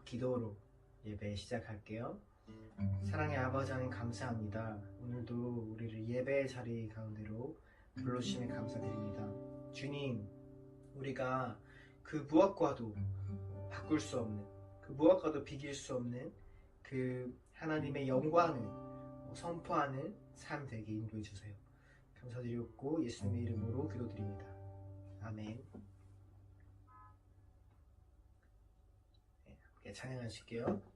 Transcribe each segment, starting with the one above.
기도로 예배 시작할게요. 사랑의 아버지 하나님 감사합니다. 오늘도 우리를 예배의 자리 가운데로 불러주심에 감사드립니다. 주님, 우리가 그 무엇과도 바꿀 수 없는, 그 무엇과도 비길 수 없는 그 하나님의 영광을 선포하는 삶 되게 인도해 주세요. 감사드리고 예수님의 이름으로 기도드립니다. 아멘. 네, 함께 찬양하실게요.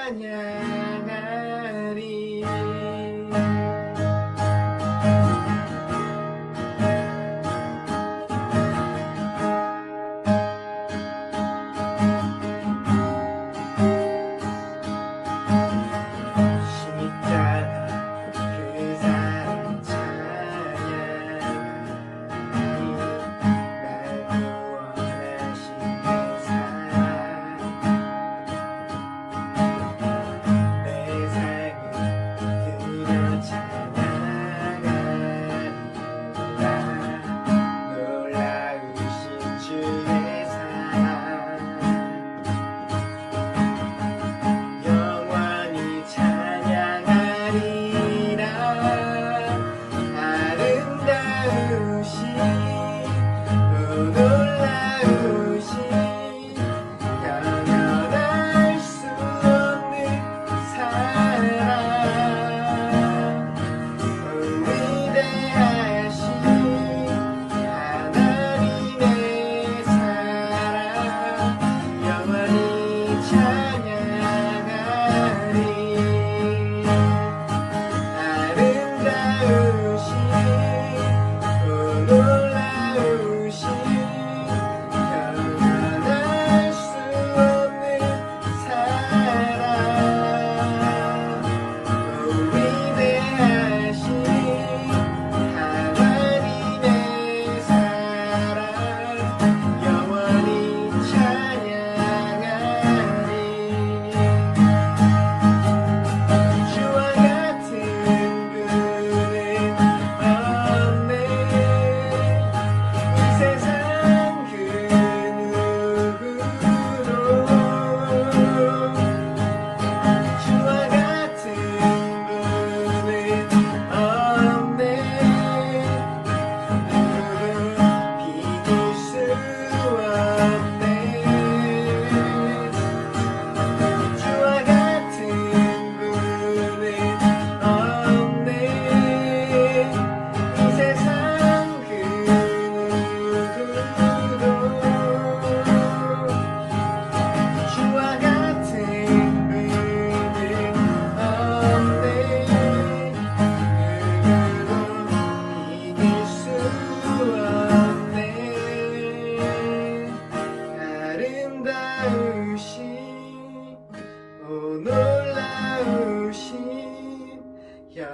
찬양하리.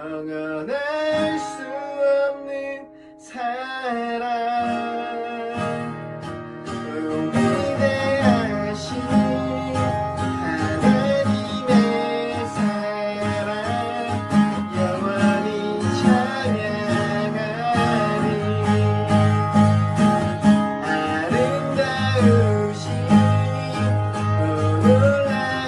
영원할 수 없는 사랑, 위대하신 하나님의 사랑, 영원히 찬양하리. 아름다우신 놀라우신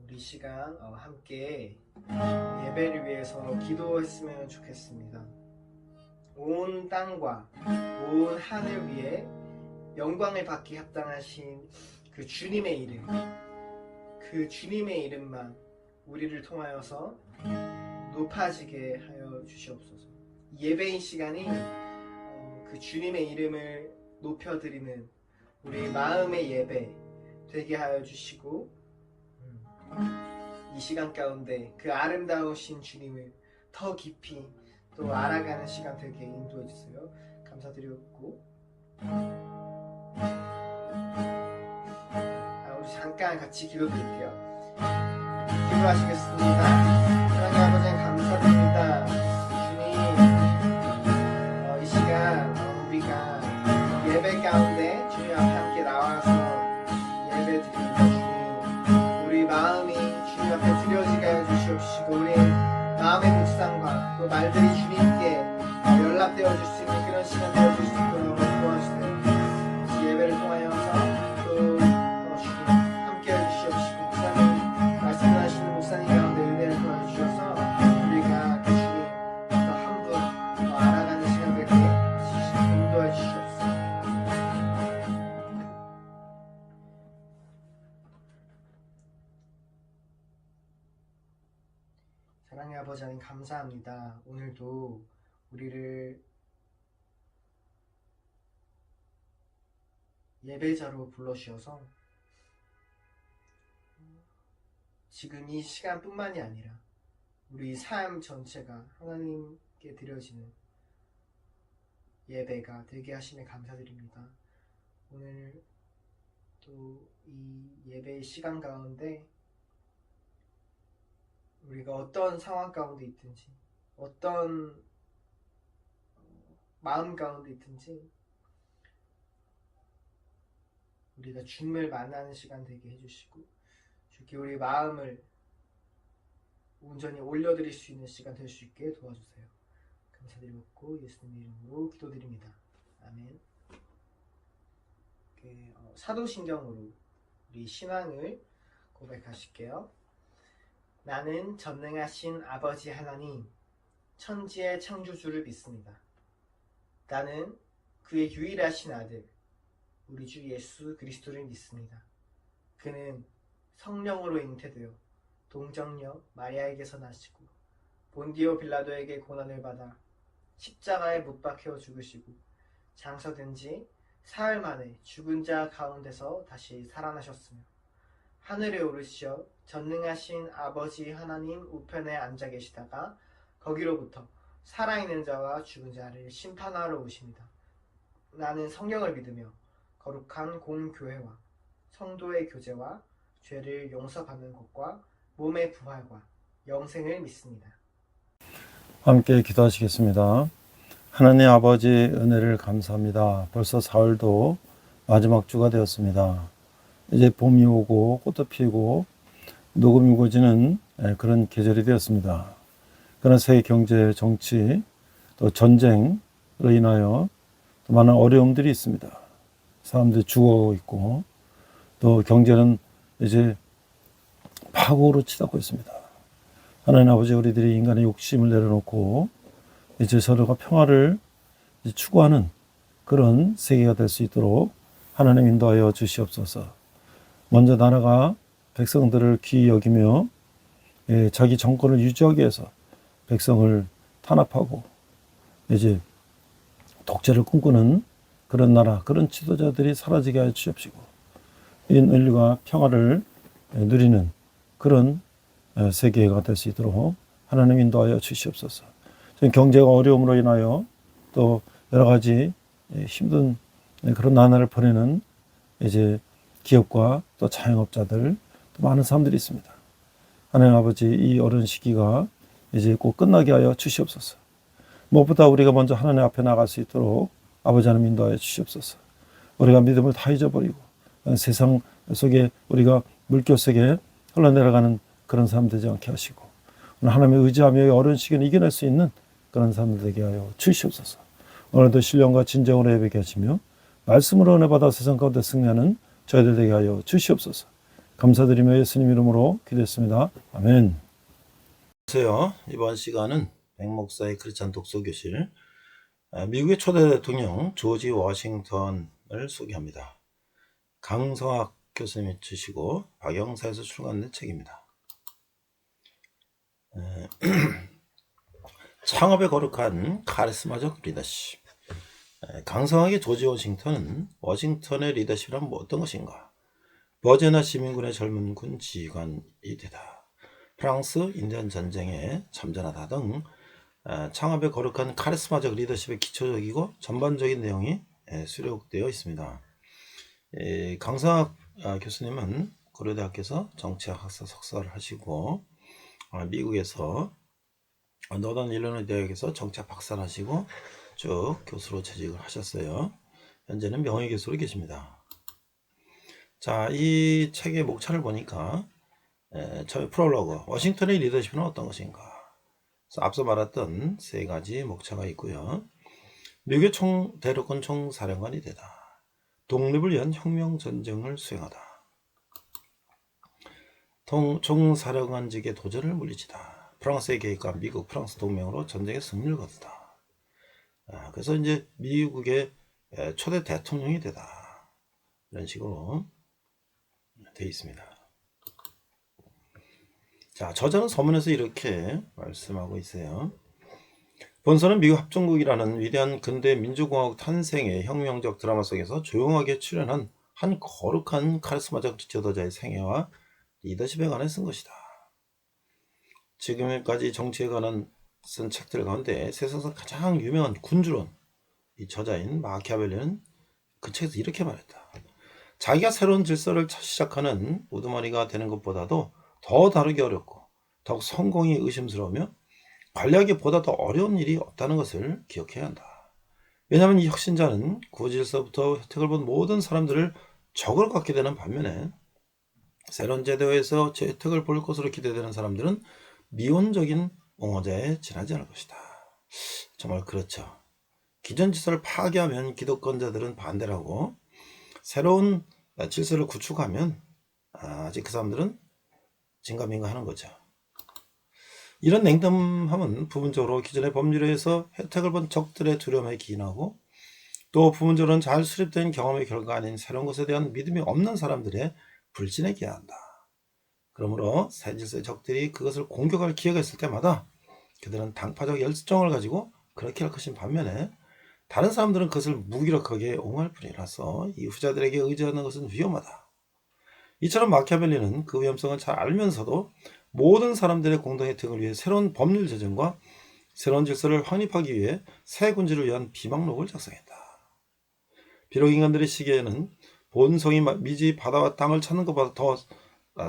이 시간 함께 예배를 위해서 기도했으면 좋겠습니다. 온 땅과 온 하늘 위에 영광을 받기 합당하신 그 주님의 이름, 그 주님의 이름만 우리를 통하여서 높아지게 하여 주시옵소서. 예배인 시간이 그 주님의 이름을 높여드리는 우리 마음의 예배 되게 하여 주시고, 이 시간 가운데 그 아름다우신 주님을 더 깊이 또 알아가는 시간 되게 인도해 주세요. 감사드렸고, 우리 잠깐 같이 기도드릴게요. 기도하시겠습니다. 하나님 아버지 감사드립니다. 주님, 이 시간 우리가 예배 가운데 주님 앞에 함께 나와서 예배 드립니다. 주님, 우리 마음이 주님 앞에 드려지게 하여 주시옵시고, 우리 마음의 묵상과 또 말들이 주님께 연락되어 줄 수 있는 그런 시간 되어줄 수 있도록 도와주세요. 예배를 통하여서 또 주님 함께 해주시옵시고 목사님 말씀하시는 목사님 가운데 은혜를 도와 주셔서 우리가 그 주님 또한분 알아가는 시간 되게 인도해 주시옵소서. 사랑의 아버지 하나님 감사합니다. 오늘도 우리를 예배자로 불러주셔서 지금 이 시간뿐만이 아니라 우리 삶 전체가 하나님께 드려지는 예배가 되게 하심에 감사드립니다. 오늘 또 이 예배의 시간 가운데 우리가 어떤 상황 가운데 있든지 어떤 마음 가운데 있든지 우리가 주님을 만나는 시간 되게 해주시고 주께 우리 마음을 온전히 올려드릴 수 있는 시간 될 수 있게 도와주세요. 감사드리고 예수님 이름으로 기도드립니다. 아멘. 사도신경으로 우리 신앙을 고백하실게요. 나는 전능하신 아버지 하나님, 천지의 창조주를 믿습니다. 나는 그의 유일하신 아들, 우리 주 예수 그리스도를 믿습니다. 그는 성령으로 잉태되어 동정녀 마리아에게서 나시고 본디오 빌라도에게 고난을 받아 십자가에 못 박혀 죽으시고 장사된 지 사흘 만에 죽은 자 가운데서 다시 살아나셨으며 하늘에 오르시어 전능하신 아버지 하나님 우편에 앉아 계시다가 거기로부터 살아있는 자와 죽은 자를 심판하러 오십니다. 나는 성경을 믿으며 거룩한 공교회와 성도의 교제와 죄를 용서받는 것과 몸의 부활과 영생을 믿습니다. 함께 기도하시겠습니다. 하나님 아버지 은혜를 감사합니다. 벌써 사월도 마지막 주가 되었습니다. 이제 봄이 오고 꽃도 피고 녹음이 우거지는 그런 계절이 되었습니다. 그러나 세계 경제, 정치, 또 전쟁으로 인하여 또 많은 어려움들이 있습니다. 사람들이 죽어가고 있고 또 경제는 이제 파국으로 치닫고 있습니다. 하나님 아버지 우리들이 인간의 욕심을 내려놓고 이제 서로가 평화를 추구하는 그런 세계가 될 수 있도록 하나님 인도하여 주시옵소서. 먼저 나라가 백성들을 귀히 여기며 자기 정권을 유지하기 위해서 백성을 탄압하고 이제 독재를 꿈꾸는 그런 나라, 그런 지도자들이 사라지게 하여 주십시고 인류가 평화를 누리는 그런 세계가 될 수 있도록 하나님 인도하여 주시옵소서. 지금 경제가 어려움으로 인하여 또 여러 가지 힘든 그런 나날을 보내는 이제 기업과 또 자영업자들 또 많은 사람들이 있습니다. 하나님 아버지 이 어려운 시기가 이제 꼭 끝나게 하여 주시옵소서. 무엇보다 우리가 먼저 하나님 앞에 나갈 수 있도록 아버지 하나님 인도하여 주시옵소서. 우리가 믿음을 다 잊어버리고 세상 속에 우리가 물결 속에 흘러내려가는 그런 사람 되지 않게 하시고 하나님의 의지하며 어려운 시기를 이겨낼 수 있는 그런 사람들 되게 하여 주시옵소서. 오늘도 신령과 진정으로 예배케 하시며 말씀으로 은혜 받아 세상 가운데 승리하는 저희들 되게 하여 주시옵소서. 감사드리며 예수님 이름으로 기도했습니다. 아멘. 안녕하세요. 이번 시간은 백목사의 크리스찬 독서교실 미국의 초대 대통령 조지 워싱턴을 소개합니다. 강성학 교수님이 주시고 박영사에서 출간된 책입니다. 창업에 거룩한 카리스마적 리더십. 강성학의 조지 워싱턴은 워싱턴의 리더십이란 어떤 것인가? 버지니아 시민군의 젊은 군 지휘관이 되다. 프랑스 인디언 전쟁에 참전하다 등 창업에 거룩한 카리스마적 리더십의 기초적이고 전반적인 내용이 수록되어 있습니다. 강성학 교수님은 고려대학교에서 정치학 학사 석사를 하시고 미국에서 노던 일리노이 대학에서 정치학 박사를 하시고 쭉 교수로 재직을 하셨어요. 현재는 명예교수로 계십니다. 자, 이 책의 목차를 보니까 저희 프롤로그, 워싱턴의 리더십은 어떤 것인가? 앞서 말했던 세 가지 목차가 있고요. 미국의 대륙권 총사령관이 되다. 독립을 위한 혁명 전쟁을 수행하다. 총사령관직의 도전을 물리치다. 프랑스의 개입과 미국, 프랑스 동맹으로 전쟁의 승리를 거두다. 그래서 이제 미국의 초대 대통령이 되다. 이런 식으로 되어 있습니다. 자, 저자는 서문에서 이렇게 말씀하고 있어요. 본서는 미국 합중국이라는 위대한 근대 민주공화국 탄생의 혁명적 드라마 속에서 조용하게 출연한 한 거룩한 카리스마적 지도자의 생애와 리더십에 관해 쓴 것이다. 지금까지 정치에 관한 쓴 책들 가운데 세상에서 가장 유명한 군주론, 이 저자인 마키아벨리는 그 책에서 이렇게 말했다. 자기가 새로운 질서를 시작하는 우두머리가 되는 것보다도 더 다루기 어렵고 더욱 성공이 의심스러우며 관리하기 보다 더 어려운 일이 없다는 것을 기억해야 한다. 왜냐하면 이 혁신자는 구질서부터 혜택을 본 모든 사람들을 적으로 갖게 되는 반면에 새로운 제도에서 혜택을 볼 것으로 기대되는 사람들은 미온적인 옹호자에 지나지 않을 것이다. 정말 그렇죠. 기존 질서를 파괴하면 기득권자들은 반대를 하고 새로운 질서를 구축하면 아직 그 사람들은 진감인가 하는 거죠. 이런 냉담함은 부분적으로 기존의 법률에 의해서 혜택을 본 적들의 두려움에 기인하고 또 부분적으로는 잘 수립된 경험의 결과 아닌 새로운 것에 대한 믿음이 없는 사람들의 불신에 기한다. 그러므로 새 질서의 적들이 그것을 공격할 기회가 있을 때마다 그들은 당파적 열정을 가지고 그렇게 할 것인 반면에 다른 사람들은 그것을 무기력하게 옹호할 뿐이라서 이 후자들에게 의지하는 것은 위험하다. 이처럼 마키아벨리는 그 위험성을 잘 알면서도 모든 사람들의 공동 혜택을 위해 새로운 법률 제정과 새로운 질서를 확립하기 위해 새 군주를 위한 비망록을 작성했다. 비록 인간들의 시기에는 본성이 미지 바다와 땅을 찾는 것보다 더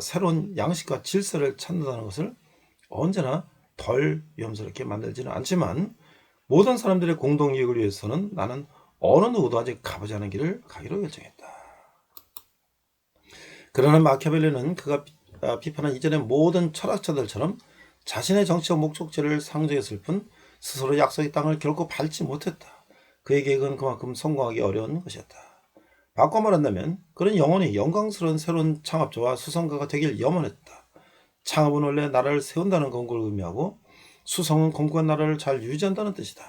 새로운 양식과 질서를 찾는다는 것을 언제나 덜 위험스럽게 만들지는 않지만 모든 사람들의 공동 이익을 위해서는 나는 어느 누구도 아직 가보지 않은 길을 가기로 결정했다. 그러나 마키아벨리는 그가 비판한 이전의 모든 철학자들처럼 자신의 정치적 목적지를 상정했을 뿐 스스로 약속의 땅을 결코 밟지 못했다. 그의 계획은 그만큼 성공하기 어려운 것이었다. 바꿔 말한다면 그는 영원히 영광스러운 새로운 창업자와 수성가가 되길 염원했다. 창업은 원래 나라를 세운다는 건고를 의미하고 수성은 건국한 나라를 잘 유지한다는 뜻이다.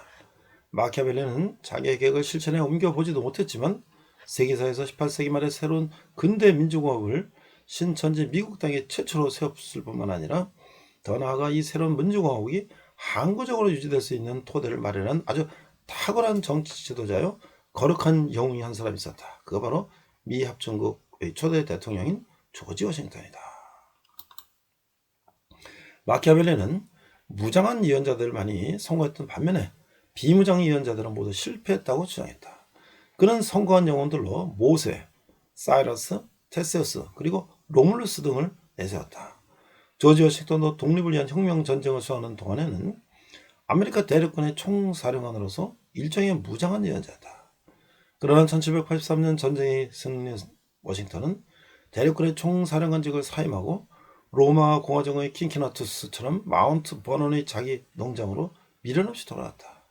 마키아벨리는 자기의 계획을 실천에 옮겨보지도 못했지만 세계사에서 18세기 말에 새로운 근대 민주공화국을 신천지 미국 땅에 최초로 세웠을 뿐만 아니라 더 나아가 이 새로운 민주공화국이 항구적으로 유지될 수 있는 토대를 마련한 아주 탁월한 정치 지도자요 거룩한 영웅이 한 사람이 있었다. 그가 바로 미 합중국의 초대 대통령인 조지 워싱턴이다. 마키아벨리는 무장한 예언자들만이 성공했던 반면에 비무장 예언자들은 모두 실패했다고 주장했다. 그는 성공한 영웅들로 모세, 사이러스, 테세우스 그리고 로물루스 등을 내세웠다. 조지 워싱턴도 독립을 위한 혁명 전쟁을 수행하는 동안에는 아메리카 대륙권의 총사령관으로서 일종의 무장한 예언자다. 그러나 1783년 전쟁이 승리한 워싱턴은 대륙권의 총사령관직을 사임하고 로마 공화정의 킨키나투스처럼 마운트 버넌의 자기 농장으로 미련 없이 돌아왔다.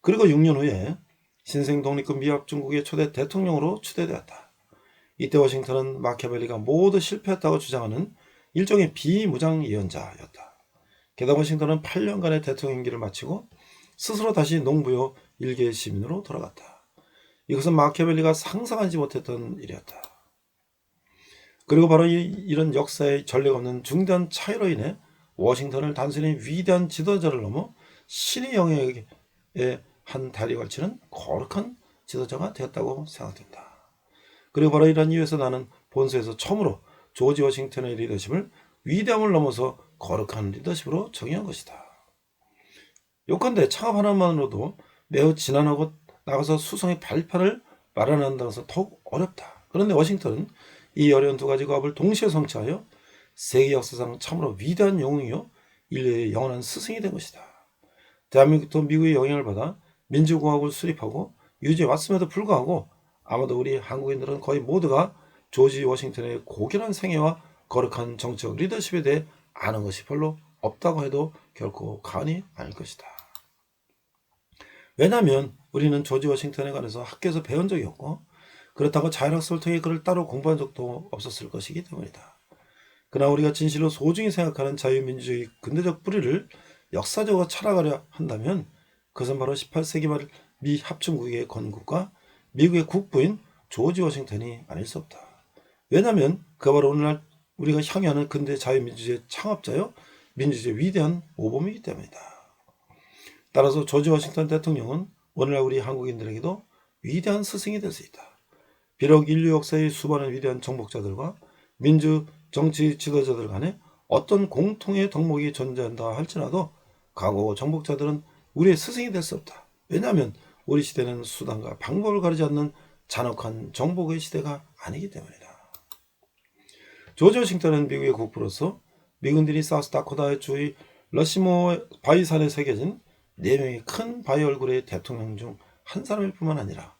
그리고 6년 후에 신생 독립군 미합중국의 초대 대통령으로 추대되었다. 이때 워싱턴은 마키아벨리가 모두 실패했다고 주장하는 일종의 비무장 예언자였다. 게다가 워싱턴은 8년간의 대통령 임기를 마치고 스스로 다시 농부요 일개 시민으로 돌아갔다. 이것은 마키아벨리가 상상하지 못했던 일이었다. 그리고 바로 이런 역사의 전례가 없는 중대한 차이로 인해 워싱턴을 단순히 위대한 지도자를 넘어 신의 영역에 한 다리 걸치는 거룩한 지도자가 되었다고 생각된다. 그리고 바로 이런 이유에서 나는 본서에서 처음으로 조지 워싱턴의 리더십을 위대함을 넘어서 거룩한 리더십으로 정의한 것이다. 요컨대 창업 하나만으로도 매우 지난하고 나가서 수성의 발판을 마련한다는 것은 더욱 어렵다. 그런데 워싱턴은 이 어려운 두 가지 과업을 동시에 성취하여 세계 역사상 참으로 위대한 영웅이요 인류의 영원한 스승이 된 것이다. 대한민국도 미국의 영향을 받아 민주공화국을 수립하고 유지해 왔음에도 불구하고 아마도 우리 한국인들은 거의 모두가 조지 워싱턴의 고결한 생애와 거룩한 정치적 리더십에 대해 아는 것이 별로 없다고 해도 결코 가언이 아닐 것이다. 왜냐하면 우리는 조지 워싱턴에 관해서 학교에서 배운 적이 없고 그렇다고 자율학습을 통해 그를 따로 공부한 적도 없었을 것이기 때문이다. 그러나 우리가 진실로 소중히 생각하는 자유민주주의 근대적 뿌리를 역사적으로 찾아가려 한다면 그것은 바로 18세기 말 미 합중국의 건국과 미국의 국부인 조지 워싱턴이 아닐 수 없다. 왜냐하면 그가 바로 오늘날 우리가 향유하는 근대 자유민주주의의 창업자요 민주주의의 위대한 모범이기 때문이다. 따라서 조지 워싱턴 대통령은 오늘날 우리 한국인들에게도 위대한 스승이 될 수 있다. 비록 인류 역사의 수많은 위대한 정복자들과 민주 정치 지도자들 간에 어떤 공통의 덕목이 존재한다 할지라도 과거 정복자들은 우리의 스승이 될 수 없다. 왜냐하면 우리 시대는 수단과 방법을 가리지 않는 잔혹한 정복의 시대가 아니기 때문이다. 조지 워싱턴은 미국의 국부로서 미군들이 사우스다코타의 주의 러시모 바위산에 새겨진 4명의 큰 바위 얼굴의 대통령 중 한 사람일 뿐만 아니라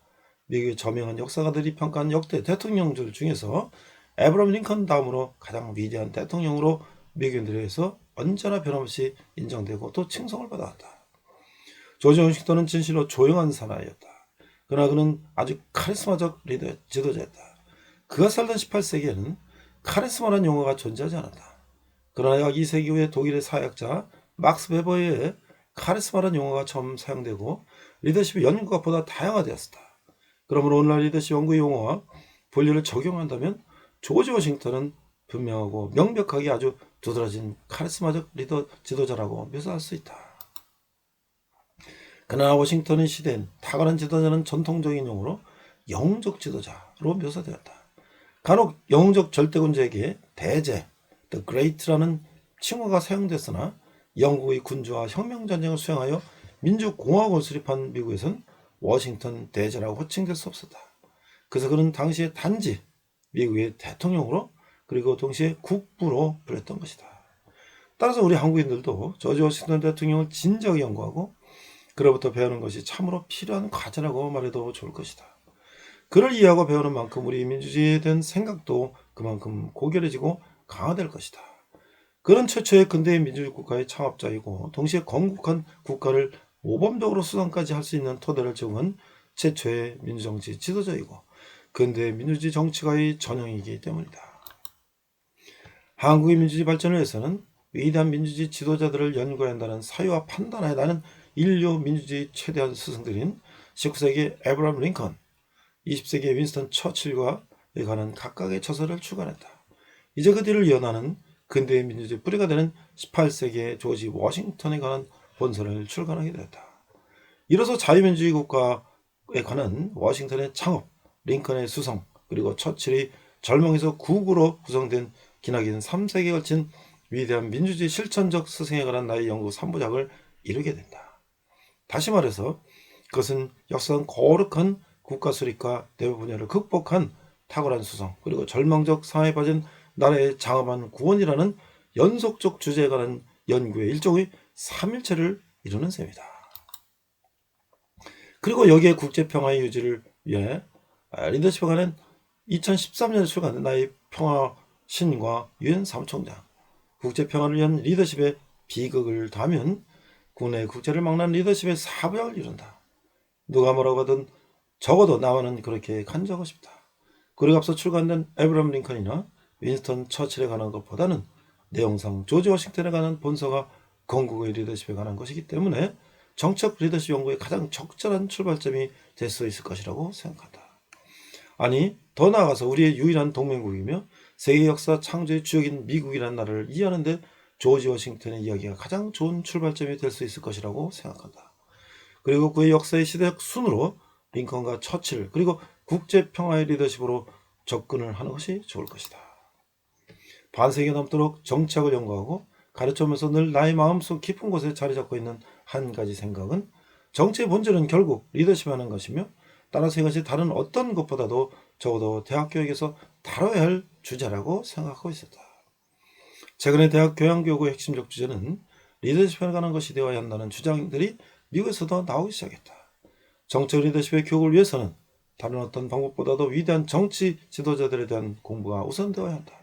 미국의 저명한 역사가들이 평가한 역대 대통령들 중에서 에브라함 링컨 다음으로 가장 위대한 대통령으로 미국인들에게서 언제나 변함없이 인정되고 또 칭송을 받아왔다. 조지 워싱턴은 진실로 조용한 사나이였다. 그러나 그는 아주 카리스마적 리더, 지도자였다. 그가 살던 18세기에는 카리스마라는 용어가 존재하지 않았다. 그러나 약 2세기 후에 독일의 사회학자 막스 베버에 의해 카리스마라는 용어가 처음 사용되고 리더십의 연구가 보다 다양화되었다. 그러므로 오늘날 리더십 연구의 용어와 분류를 적용한다면 조지 워싱턴은 분명하고 명백하게 아주 두드러진 카리스마적 리더 지도자라고 묘사할 수 있다. 그러나 워싱턴의 시대엔 탁월한 지도자는 전통적인 용어로 영웅적 지도자로 묘사되었다. 간혹 영웅적 절대군주에게 대제, The Great라는 칭호가 사용됐으나 영국의 군주와 혁명전쟁을 수행하여 민주공화국을 수립한 미국에선 워싱턴 대제라고 호칭될 수 없었다. 그래서 그는 당시에 단지 미국의 대통령으로 그리고 동시에 국부로 불렸던 것이다. 따라서 우리 한국인들도 조지 워싱턴 대통령을 진지하게 연구하고 그로부터 배우는 것이 참으로 필요한 과제라고 말해도 좋을 것이다. 그를 이해하고 배우는 만큼 우리 민주주의에 대한 생각도 그만큼 고결해지고 강화될 것이다. 그는 최초의 근대의 민주주의 국가의 창업자이고 동시에 건국한 국가를 모범적으로 수상까지 할 수 있는 토대를 제공한 최초의 민주정치 지도자이고 근대의 민주주의 정치가의 전형이기 때문이다. 한국의 민주주의 발전을 위해서는 위대한 민주주의 지도자들을 연구해야 한다는 사유와 판단하에 나는 인류 민주주의 최대한 스승들인 19세기 에브라함 링컨, 20세기의 윈스턴 처칠과 관한 각각의 저서를 출간했다. 이제 그 뒤를 이어나는 근대의 민주주의 뿌리가 되는 18세기의 조지 워싱턴에 관한 본서를 출간하게 되었다. 이로써 자유민주주의 국가에 관한 워싱턴의 창업, 링컨의 수성, 그리고 처칠의 절망에서 국으로 구성된 기나긴 3세기에 걸친 위대한 민주주의 실천적 스승에 관한 나의 연구 3부작을 이루게 된다. 다시 말해서 그것은 역사상 거룩한 국가 수립과 내부 분야를 극복한 탁월한 수성 그리고 절망적 상황에 빠진 나라의 장엄한 구원이라는 연속적 주제에 관한 연구의 일종의 3일체를 이루는 셈이다. 그리고 여기에 국제평화의 유지를 위해 리더십에 관한 2013년에 출간된 나의 평화신과 유엔 사무총장 국제평화를 위한 리더십의 비극을 다하면 국내 국제를 막는 리더십의 4부작을 이룬다. 누가 뭐라고 하든 적어도 나와는 그렇게 간주하고 싶다. 그리고 앞서 출간된 에브라함 링컨이나 윈스턴 처칠에 관한 것보다는 내용상 조지 워싱턴에 관한 본서가 건국의 리더십에 관한 것이기 때문에 정책 리더십 연구의 가장 적절한 출발점이 될 수 있을 것이라고 생각한다. 아니 더 나아가서 우리의 유일한 동맹국이며 세계 역사 창조의 주역인 미국이라는 나라를 이해하는 데 조지 워싱턴의 이야기가 가장 좋은 출발점이 될 수 있을 것이라고 생각한다. 그리고 그의 역사의 시대적 순으로 링컨과 처칠 그리고 국제평화의 리더십으로 접근을 하는 것이 좋을 것이다. 반세기 넘도록 정치학을 연구하고 가르쳐오면서 늘 나의 마음속 깊은 곳에 자리 잡고 있는 한 가지 생각은 정치의 본질은 결국 리더십을 하는 것이며 따라서 이것이 다른 어떤 것보다도 적어도 대학 교육에서 다뤄야 할 주제라고 생각하고 있었다. 최근에 대학 교양교육의 핵심적 주제는 리더십에 관한 것이 되어야 한다는 주장들이 미국에서도 나오기 시작했다. 정책 리더십의 교육을 위해서는 다른 어떤 방법보다도 위대한 정치 지도자들에 대한 공부가 우선되어야 한다.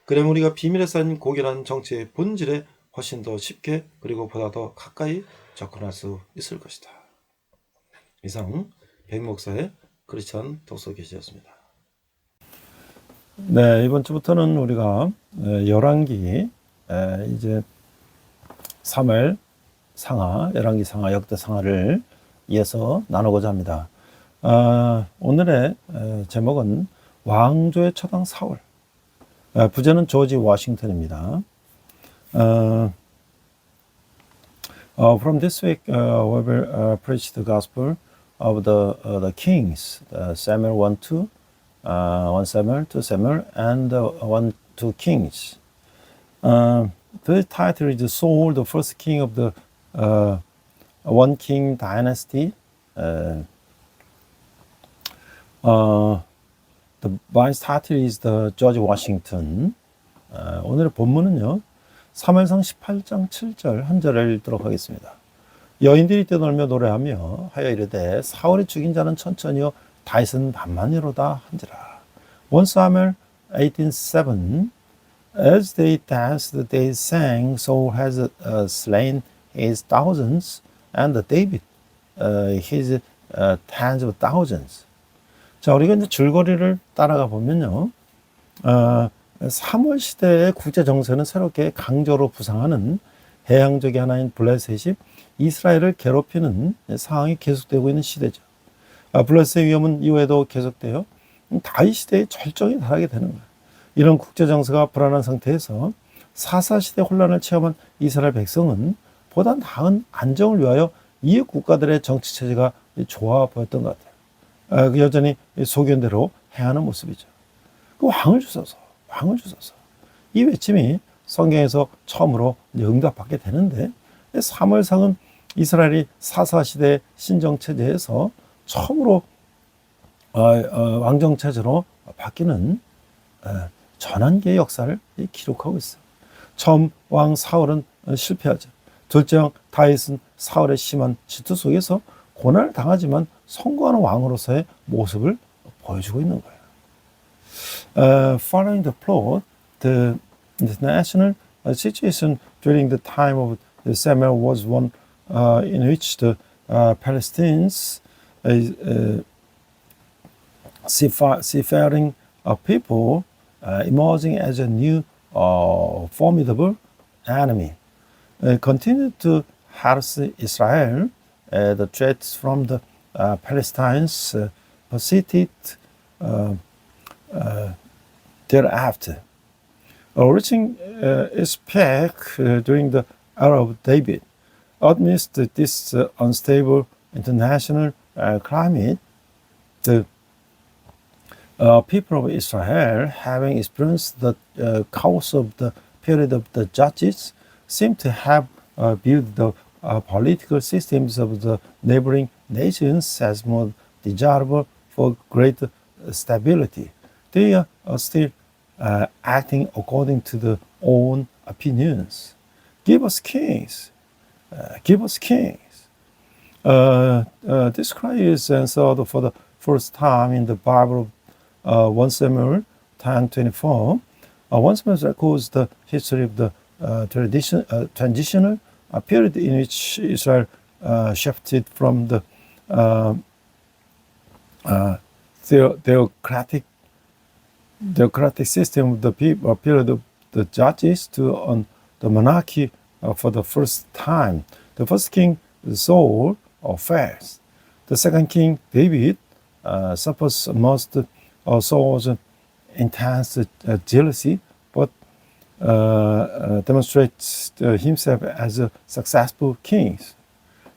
그럼 우리가 비밀에 쌓인 고결한 정치의 본질에 훨씬 더 쉽게 그리고 보다 더 가까이 접근할 수 있을 것이다. 이상 백 목사의 크리스천 독서 계시였습니다. 네, 이번 주부터는 우리가 열왕기 이제 사무엘 상하, 열왕기 상하, 역대 상하를 이어서 나누고자 합니다. 오늘의 제목은 왕조의 처당 사울. 부제는 조지 워싱턴입니다. From this week, we will preach the gospel of the kings, Samuel 1-2, 1 Samuel, 2 Samuel, and 1-2 Kings. The title is Saul, the first king of the one king dynasty. The vice title is the George Washington. 오늘의 본문은요, 사무엘상 18장 7절 한 절을 읽도록 하겠습니다. 여인들이 뛰놀며 노래하며 하여 이르되 사울이 죽인 자는 천천히요 다윗은 만만히로다 한지라. 1 Samuel 18:7 As they danced they sang, Saul has slain his thousands and David his tens of thousands. 자, 우리가 이제 줄거리를 따라가 보면요, 사무엘 시대의 국제 정세는 새롭게 강조로 부상하는 해양적의 하나인 블레셋이 이스라엘을 괴롭히는 상황이 계속되고 있는 시대죠. 블레셋의 위험은 이후에도 계속되어 다윗 시대의 절정에 달하게 되는 거예요. 이런 국제 정세가 불안한 상태에서 사사 시대 혼란을 체험한 이스라엘 백성은 보다 나은 안정을 위하여 이웃 국가들의 정치 체제가 좋아 보였던 것 같아요. 여전히 소견대로 행하는 모습이죠. 그 왕을 주소서. 이 외침이 성경에서 처음으로 응답받게 되는데, 사무엘상은 이스라엘이 사사시대 신정체제에서 처음으로 왕정체제로 바뀌는 전환기의 역사를 기록하고 있어요. 처음 왕 사울은 실패하죠. 둘째 왕 다윗은 사울의 심한 질투 속에서 고난을 당하지만 성공하는 왕으로서의 모습을 보여주고 있는 거예요. Following the plot, the international situation during the time of Samuel was one in which the Palestinians, seafaring people, emerging as a new formidable enemy, continued to harass Israel. The threats from the Palestinians persisted thereafter, reaching its peak during the era of David. Amidst this unstable international climate, the people of Israel, having experienced the chaos of the period of the judges, seem to have viewed the political systems of the neighboring nations as more desirable for greater stability. They are still acting according to their own opinions. Give us kings. Give us kings. This cry is answered for the first time in the Bible of 1 Samuel 10:24. 1 Samuel records the history of the transitional period in which Israel shifted from the theocratic system of the period of the judges to the monarchy for the first time. The first king, Saul, fails. The second king, David, suffers most Saul's intense jealousy, but demonstrates himself as a successful king.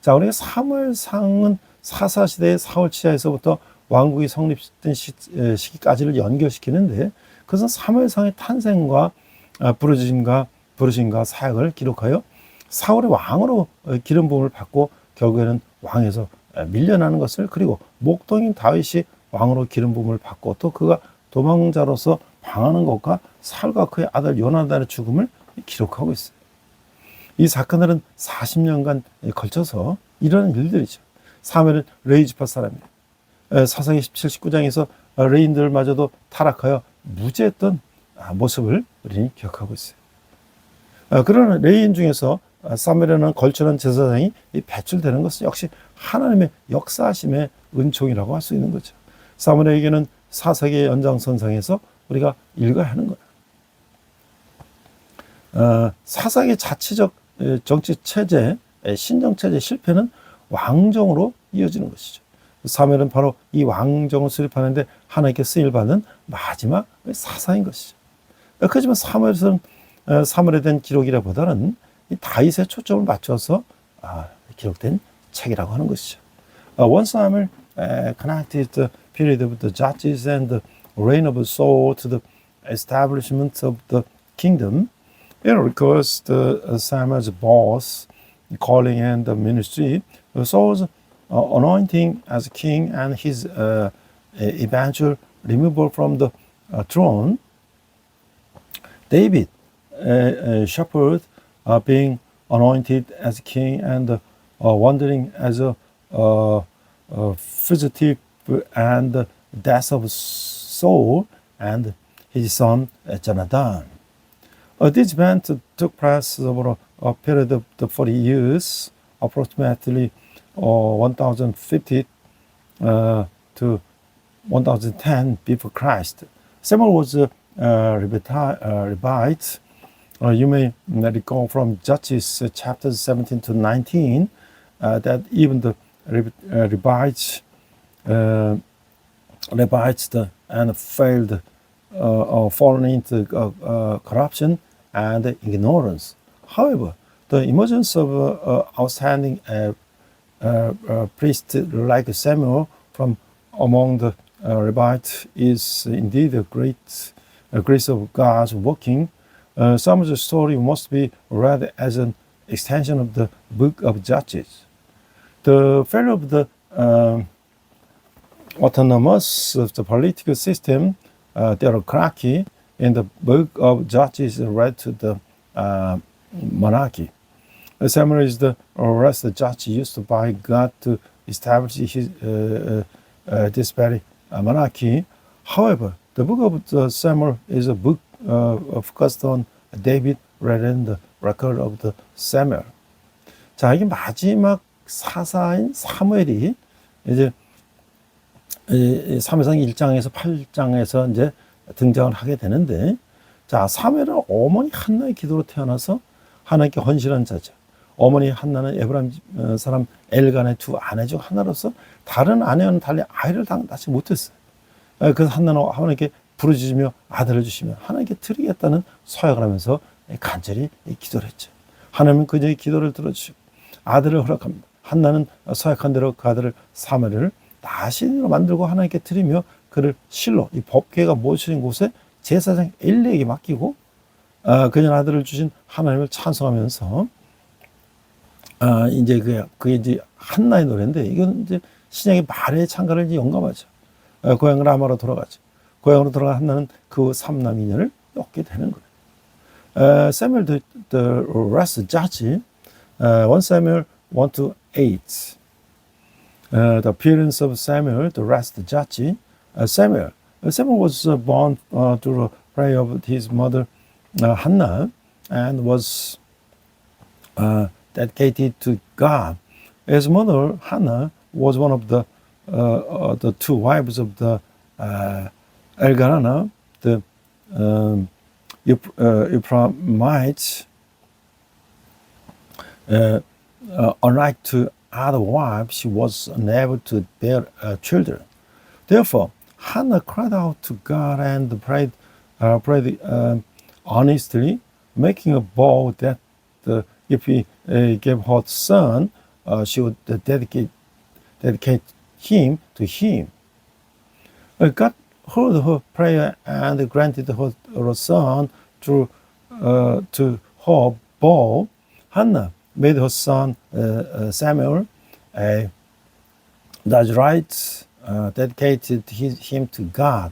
자, 우리가 사무엘상은 사사시대의 사울 치하에서부터 왕국이 성립된 시기까지를 연결시키는데, 그것은 사무엘상의 탄생과 부르심과 사역을 기록하여 사울의 왕으로 기름 부음을 받고 결국에는 왕에서 밀려나는 것을, 그리고 목동인 다윗이 왕으로 기름 부음을 받고 또 그가 도망자로서 방하는 것과 사울과 그의 아들 요나단의 죽음을 기록하고 있어요. 이 사건들은 40년간 걸쳐서 일어난 일들이죠. 사무엘은 레위 지파 사람이에요. 사사기 17, 19장에서 레인들마저도 타락하여 무죄했던 모습을 우리는 기억하고 있어요. 그러나 레인 중에서 사무엘에는 걸출한 제사장이 배출되는 것은 역시 하나님의 역사하심의 은총이라고 할 수 있는 거죠. 사무엘에게는 사사기의 연장선상에서 우리가 읽어야 하는 거예요. 사사기의 자치적 정치 체제, 신정 체제 실패는 왕정으로 이어지는 것이죠. 사무엘은 바로 이 왕정을 수립하는데 하나님께 쓰임 받는 마지막 사사인 것이죠. 그렇지만 사무엘에 대한 기록이라보다는 이 다윗의 초점을 맞춰서 기록된 책이라고 하는 것이죠. One Samuel connected the period of the judges and the reign of Saul to the establishment of the kingdom. It records the Samuel's boss, calling and the ministry, Saul's anointing as king, and his eventual removal from the throne. David, a shepherd, being anointed as king and wandering as a fugitive, and the death of Saul and his son Jonathan. This event took place over a period of 40 years, approximately 1050 to 1010 before Christ. Samuel was revived. You may recall from Judges chapters 17 to 19 that even the Levites and failed or fallen into corruption and ignorance. However, the emergence of outstanding priests like Samuel from among the Levites is indeed a great grace of God's working. Samuel's story must be read as an extension of the book of Judges. The failure of the autonomous of the political system, theocracy, in the book of Judges read to the monarchy. Samuel is the last judge used by God to establish his this very monarchy. However, the book of Samuel is a book focused on David rather than the record of the Samuel. 자, 이게 마지막 사사인 사무엘이 이제 사무엘상 1장에서 8장에서 이제 등장을 하게 되는데, 자, 사무엘은 어머니 한나의 기도로 태어나서 하나님께 헌신한 자죠. 어머니 한나는 에브라임 사람 엘간의 두 아내 중 하나로서 다른 아내와는 달리 아이를 낳지 못했어요. 그래서 한나는 하나님께 부르짖으며 아들을 주시면 하나님께 드리겠다는 서약을 하면서 간절히 기도를 했죠. 하나님은 그녀의 기도를 들어주시고 아들을 허락합니다. 한나는 서약한 대로 그 아들을 사무엘을 나신으로 만들고 하나님께 드리며 그를 실로 이 법궤가 모셔진 곳에 제사장 엘리에게 맡기고 그녀 아들을 주신 하나님을 찬송하면서 이제 그게 이제 한나의 노래인데, 이건 이제 신약의 말의 창가를 이제 영감하죠. 고향 라마로 돌아가죠. 고향으로 돌아간 한나는 그 삼남 이녀를 얻게 되는 거예요. Samuel the last judge, 1 Samuel 1 to 8. The appearance of Samuel the last judge. Samuel was born through the prayer of his mother Hannah and was dedicated to God. His mother Hannah was one of the two wives of the Elkanah, the Ephraimites. Unlike to other wives, she was unable to bear children. Therefore, Hannah cried out to God and prayed honestly, making a vow that if he gave her son, she would dedicate him to him. God heard her prayer and granted her son to her vow. Hannah made her son Samuel a Nazirite, dedicated him to God,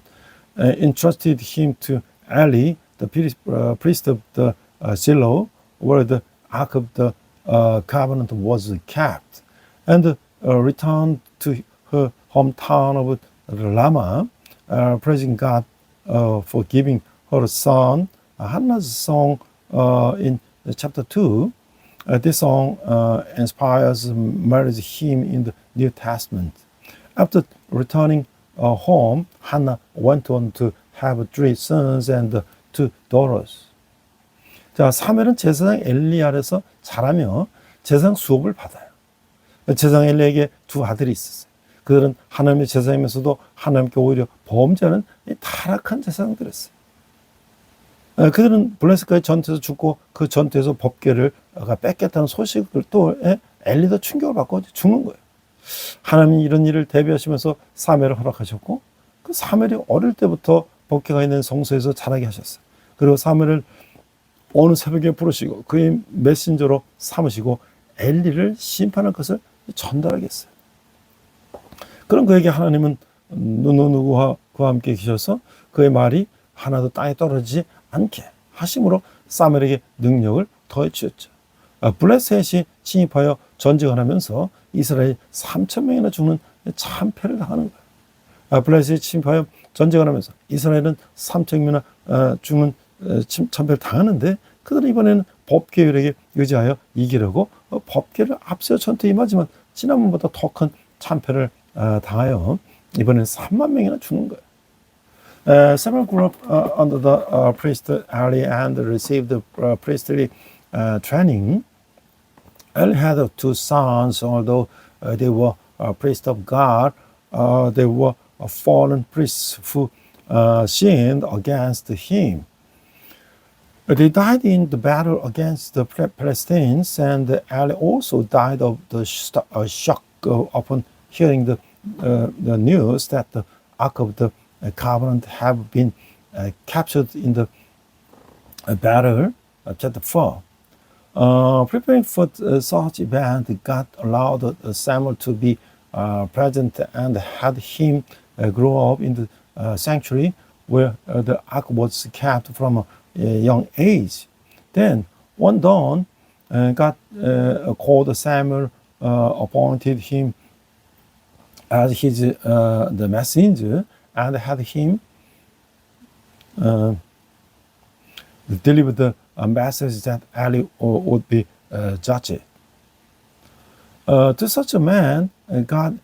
entrusted him to Eli, the priest of the Shiloh, where the Ark of the Covenant was kept, and returned to her hometown of Ramah, praising God for giving her a son. Hannah's song in chapter 2, this song inspires a marriage hymn in the New Testament. After returning home, Hannah went on to have 3 sons and 2 daughters. 자, 사무엘은 제사장 엘리 아래서 자라며 제사장 수업을 받아요. 제사장 엘리에게 2 아들이 있었어요. 그들은 하나님의 제사장이면서도 하나님께 오히려 범죄하는 타락한 제사장들이었어요. 그들은 블레셋과의 전투에서 죽고 그 전투에서 법궤를 뺏겠다는 소식을 또 엘리도 충격을 받고 죽는 거예요. 하나님이 이런 일을 대비하시면서 사무엘을 허락하셨고 그 사무엘이 어릴 때부터 법궤가 있는 성소에서 자라게 하셨어요. 그리고 사무엘을 어느 새벽에 부르시고 그의 메신저로 삼으시고 엘리를 심판할 것을 전달하겠어요. 그럼 그에게 하나님은 누구와 그와 함께 계셔서 그의 말이 하나도 땅에 떨어지지 않게 하심으로 사무엘에게 능력을 더해 주셨죠. 블레셋이 침입하여 전쟁을 하면서 이스라엘이 3,000명이나 죽는 참패를 당하는 거예요. 블레셋이 침입하여 전쟁을 하면서 이스라엘은 3,000명이나 죽는 참패를 당하는데 그들은 이번에는 법궤율에게 의지하여 이기려고 법궤를 앞세워 전투에 임하지만 지난번보다 더 큰 참패를 당하여 이번에는 3만 명이나 죽는 거예요. Samuel grew up under the priest Eli and received the priestly training. Eli had 2 sons, although they were priests of God. They were fallen priests who sinned against him. They died in the battle against the Palestinians, and Eli also died of the shock upon hearing the news that the Ark of the Covenant have been captured in the battle, chapter 4. Preparing for such event, God allowed Samuel to be present and had him grow up in the sanctuary where the ark was kept from a young age. Then, one dawn, God called Samuel, appointed him as his the messenger, and had him deliver the message that Eli would be judged. To such a man, God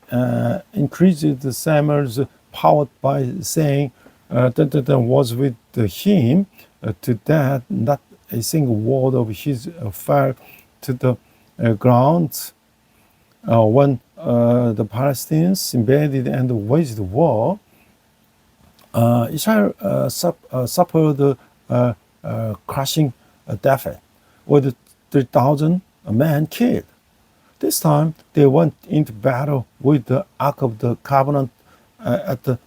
increased Samuel's power by saying that was with him, to that not a single word of his fell to the ground. When the Palestinians invaded and waged war, Israel suffered crushing defeat, with 3,000 men killed. This time, they went into battle with the Ark of the Covenant at the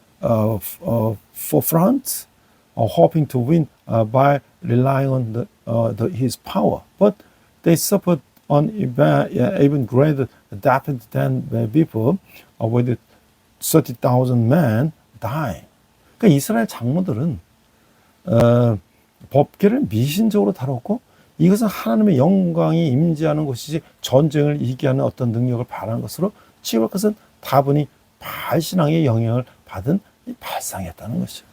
forefront, hoping to win by relying on his power. But they suffered on even greater defeat than before, with 30,000 men dying. 그러니까 이스라엘 장로들은 법궤를 미신적으로 다뤘고 이것은 하나님의 영광이 임재하는 곳이지 전쟁을 이기게 하는 어떤 능력을 바라는 것으로 취급할 것은 다분히 바알신앙의 영향을 받은 발상이었다는 것이죠.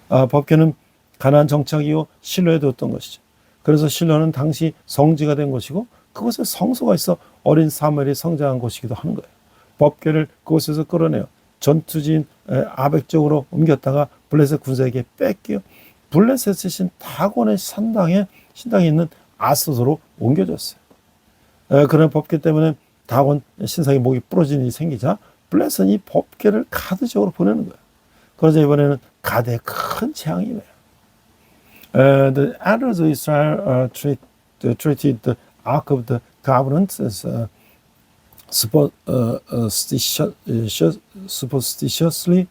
법궤는 가나안 정착 이후 실로에 두었던 것이죠. 그래서 실로는 당시 성지가 된 곳이고 그곳에 성소가 있어 어린 사무엘이 성장한 곳이기도 하는 거예요. 법궤를 그곳에서 끌어내어 전투지인 아벡 쪽으로 옮겼다가 블레셋 군사에게 뺏겨 블레셋의 신 다곤의 신당에 있는 아스도로 옮겨졌어요. 그런 법궤 때문에 다곤 신상의 목이 부러진 일이 생기자 블레셋은 이 법궤를 가드적으로 보내는 거예요. 그러자 이번에는 가드에 큰 재앙이 와요. The elders of Israel treated the Ark of the Covenant as superstitiously,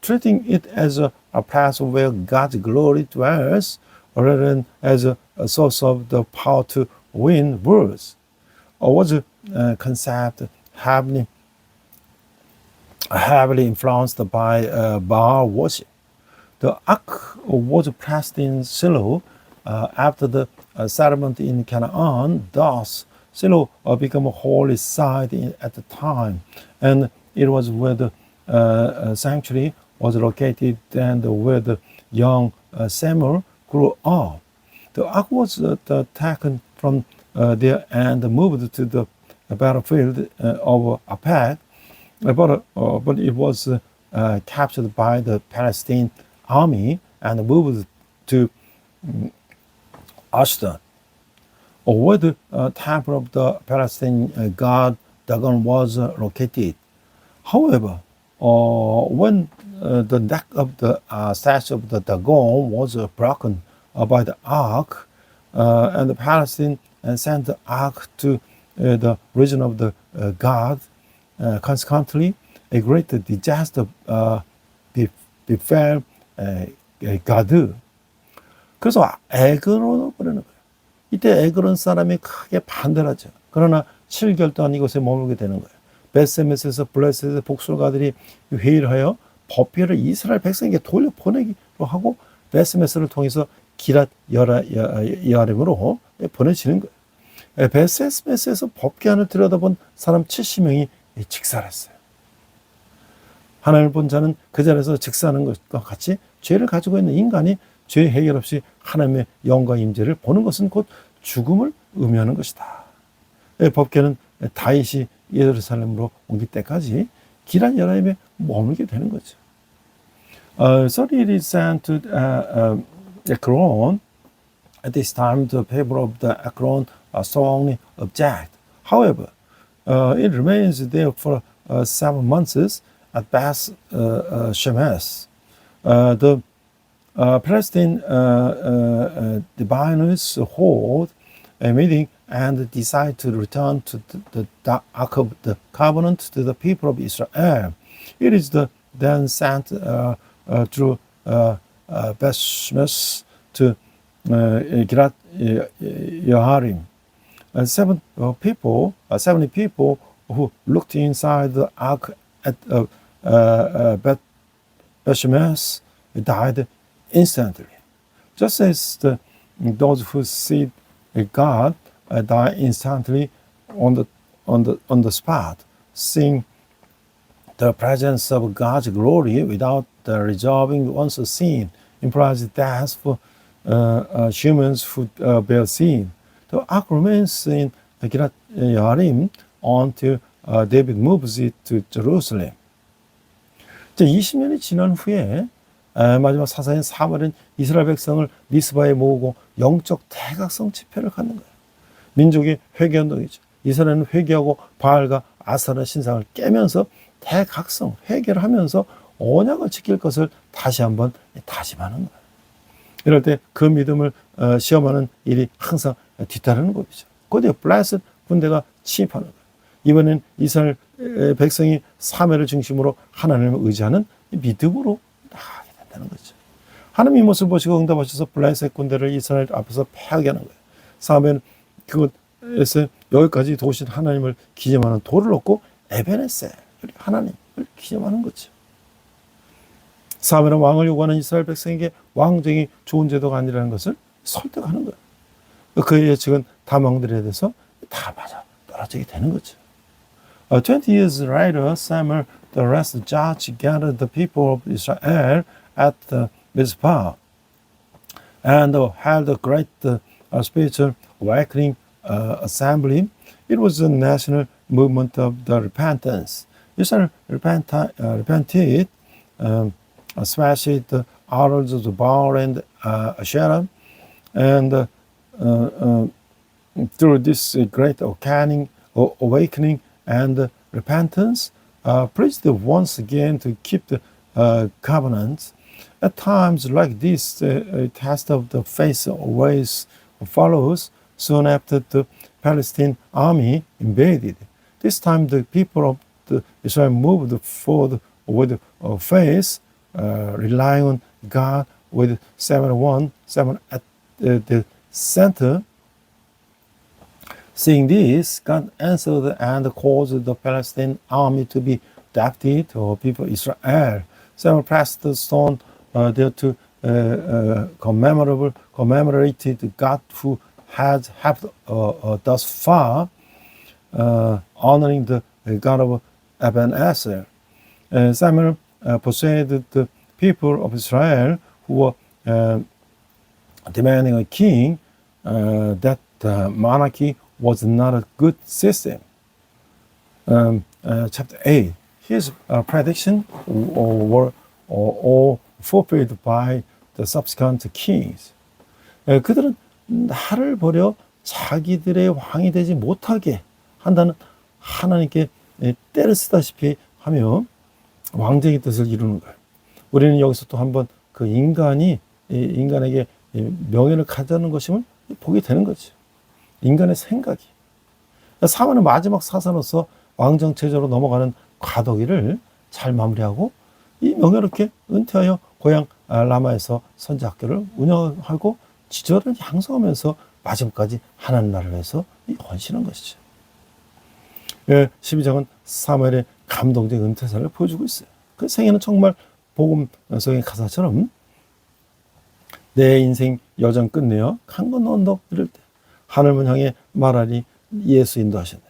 treating it as a place where God's glory dwells, rather than as a source of the power to win wars. Was a concept heavily influenced by Baal worship. The ark was placed in Shiloh after the settlement in Canaan. Thus, Shiloh became a holy site at the time, and it was where the sanctuary was located and where the young Samuel grew up. The ark was taken from there and moved to the battlefield of Aphek, but it was captured by the Palestine army and moved to Ashdod, where the temple of the Palestinian god Dagon was located. However, when the neck of the statue of the Dagon was broken by the ark, and the Palestinians sent the ark to the region of the god, consequently, a great disaster befell 가드. 그래서 에그론을 보내는 거예요. 이때 에그론 사람이 크게 반대를 하죠. 그러나 7개월 동안 이곳에 머물게 되는 거예요. 베세메스에서 블레셋의 복술가들이 회의를 하여 법궤를 이스라엘 백성에게 돌려보내기로 하고 베세메스를 통해서 기랏 여아림으로 보내지는 거예요. 베세메스에서 법궤안을 들여다본 사람 70명이 직살했어요. 하나님을 본 자는 그 자리에서 직사하는 것과 같이 죄를 가지고 있는 인간이 죄 해결 없이 하나님의 영광 임재를 보는 것은 곧 죽음을 의미하는 것이다. 법궤는 다윗이 예루살렘으로 옮길 때까지 기란 여라임에 머물게 되는 거죠. So it is sent to Ekron. At this time, the people of the Ekron strongly object. However, it remains there for 7 months at Beth Shemesh. The Palestine diviners hold a meeting and decide to return to the Ark of the Covenant to the people of Israel. It is then sent through Beth Shemesh to Girat Yeharim. 70 people who looked inside the ark at Beth Shemesh died instantly. Just as those who see God die instantly on the spot, seeing the presence of God's glory without resolving one's sin implies death for humans who bear sin. The ark remains in Girat Yeharim until David moves it to Jerusalem. 20년이 지난 후에 마지막 사사인 사무엘은 이스라엘 백성을 미스바에 모으고 영적 대각성 집회를 갖는 거예요. 민족의 회개운동이죠. 이스라엘은 회개하고 바알과 아스타라 신상을 깨면서 대각성 회개를 하면서 언약을 지킬 것을 다시 한번 다짐하는 거예요. 이럴 때 그 믿음을 시험하는 일이 항상 뒤따르는 법이죠. 곧이어 블레셋 군대가 침입하는 거예요. 이번엔 이스라엘 백성이 사매를 중심으로 하나님을 의지하는 믿음으로 나가게 된다는 거죠. 하나님 이 모습을 보시고 응답하셔서 블레셋 군대를 이스라엘 앞에서 패하게 하는 거예요. 사매는 그것에서 여기까지 도우신 하나님을 기념하는 돌을 얻고 에베네셀, 하나님을 기념하는 거죠. 사매는 왕을 요구하는 이스라엘 백성에게 왕정이 좋은 제도가 아니라는 것을 설득하는 거예요. 그의 예측은 다망들에 대해서 다 맞아 떨어지게 되는 거죠. 20 years later, Samuel, the rest judge, gathered the people of Israel at Mizpah and held a great spiritual awakening assembly. It was a national movement of the repentance. Israel repented, smashed the idols of the Baal and Asherah, and through this great awakening and repentance, preached once again to keep the covenant. At times like this, a test of the faith always follows soon after the Palestinian army invaded. This time the people of Israel moved forward with faith, relying on God with 7 at the center. Seeing this, God answered and caused the Palestinian army to be defeated to people of Israel. Samuel placed the stone there to commemorate the God who had helped thus far, honoring the God of Ebenezer. Samuel persuaded the people of Israel who were demanding a king, that monarchy was not a good system. Chapter 8. His prediction were all fulfilled by the subsequent kings. 그들은 나를 버려 자기들의 왕이 되지 못하게 한다는 하나님께 때를 쓰다시피 하며 왕정의 뜻을 이루는 거예요. 우리는 여기서 또 한번 그 인간에게 명예를 가져는 것임을 보게 되는 거죠. 인간의 생각이. 사마는 마지막 사사로서 왕정 체제로 넘어가는 과도기를 잘 마무리하고 이 명예롭게 은퇴하여 고향 라마에서 선지학교를 운영하고 지절을 양성하면서 마지막까지 하나님 나라를 위해서 헌신한 것이죠. 12장은 사무엘의 감동적 은퇴사를 보여주고 있어요. 그 생애는 정말 복음 속의 가사처럼 내 인생 여정 끝내어 강 건너 언덕 이럴 때 하늘문 향해 말하니 예수 인도하셨네.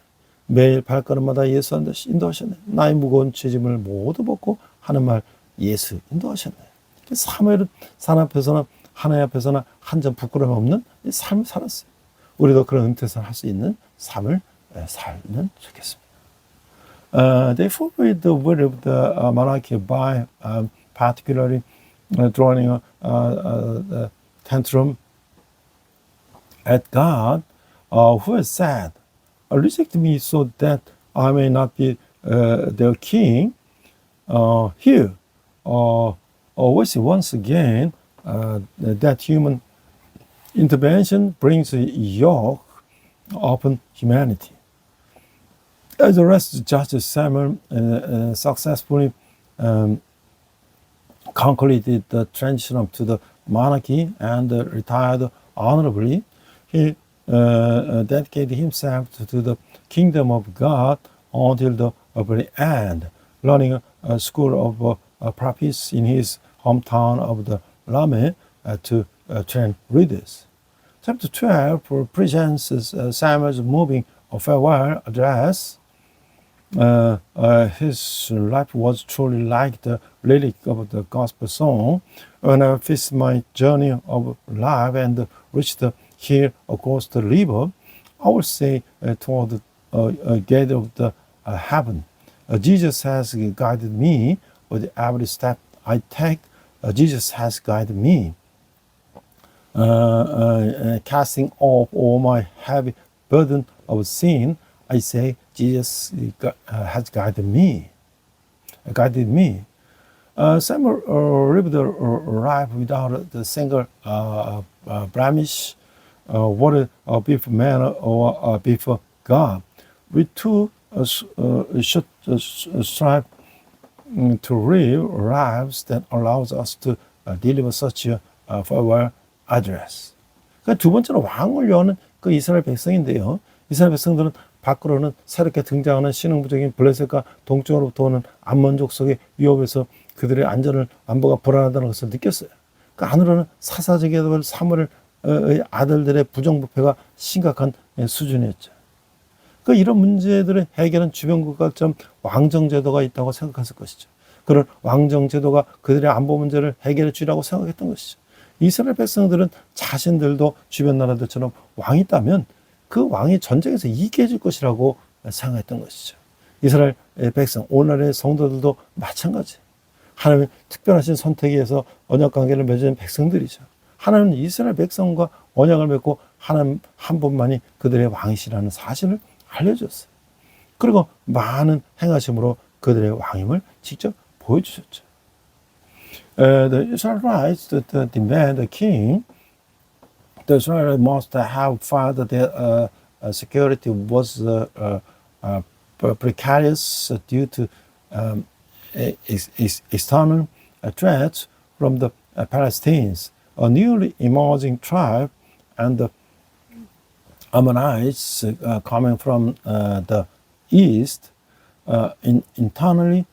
매일 발걸음마다 예수 인도하셨네. 나의 무거운 죄짐을 모두 벗고 하는 말 예수 인도하셨네. 사무엘은 산 앞에서나 하나님 앞에서나 한 점 부끄러움 없는 삶을 살았어요. 우리도 그런 은퇴사를 할 수 있는 삶을 살면 좋겠습니다. They fulfilled the will of the monarchy by particularly drawing a tantrum at God, who has said, "Reject me so that I may not be their king." Here, we see once again that human intervention brings a yoke upon humanity. As the rest of Judges, Samuel successfully concluded the transition to the monarchy and retired honorably. He dedicated himself to the kingdom of God until the very end, learning a school of prophets in his hometown of the Rameh to train readers. Chapter 12 presents Samuel's moving farewell address. His life was truly like the lyric of the gospel song. When I fix my journey of life and reach the hill across the river, I will say toward the gate of the heaven, Jesus has guided me with every step I take. Jesus has guided me. Casting off all my heavy burden of sin, I say, Jesus has guided me. Samuel lived a life without a single blemish, whether before man or before God. We too should strive to live lives that allows us to deliver such a farewell address. 그 두 번째로 왕을 여는 그 이스라엘 백성인데요. 이스라엘 백성들은 밖으로는 새롭게 등장하는 신흥부적인 블레셋과 동쪽으로부터 오는 암몬 족속의 위협에서 그들의 안보가 불안하다는 것을 느꼈어요. 그 안으로는 사사제게도 사무엘의 아들들의 부정부패가 심각한 수준이었죠. 그 이런 문제들의 해결은 주변 국가처럼 왕정제도가 있다고 생각했을 것이죠. 그런 왕정제도가 그들의 안보 문제를 해결해 주리라고 생각했던 것이죠. 이스라엘 백성들은 자신들도 주변 나라들처럼 왕이 있다면 그 왕이 전쟁에서 이기게 해줄 것이라고 생각했던 것이죠. 이스라엘 백성, 오늘의 성도들도 마찬가지. 하나님의 특별하신 선택에 의해서 언약관계를 맺은 백성들이죠. 하나님은 이스라엘 백성과 언약을 맺고 하나님 한 분만이 그들의 왕이시라는 사실을 알려줬어요. 그리고 많은 행하심으로 그들의 왕임을 직접 보여주셨죠. The Israelites that demand a king, the Israelites must have felt that their security was precarious due to external threats from the Palestinians, a newly emerging tribe, and the Ammonites coming from the east. Internally,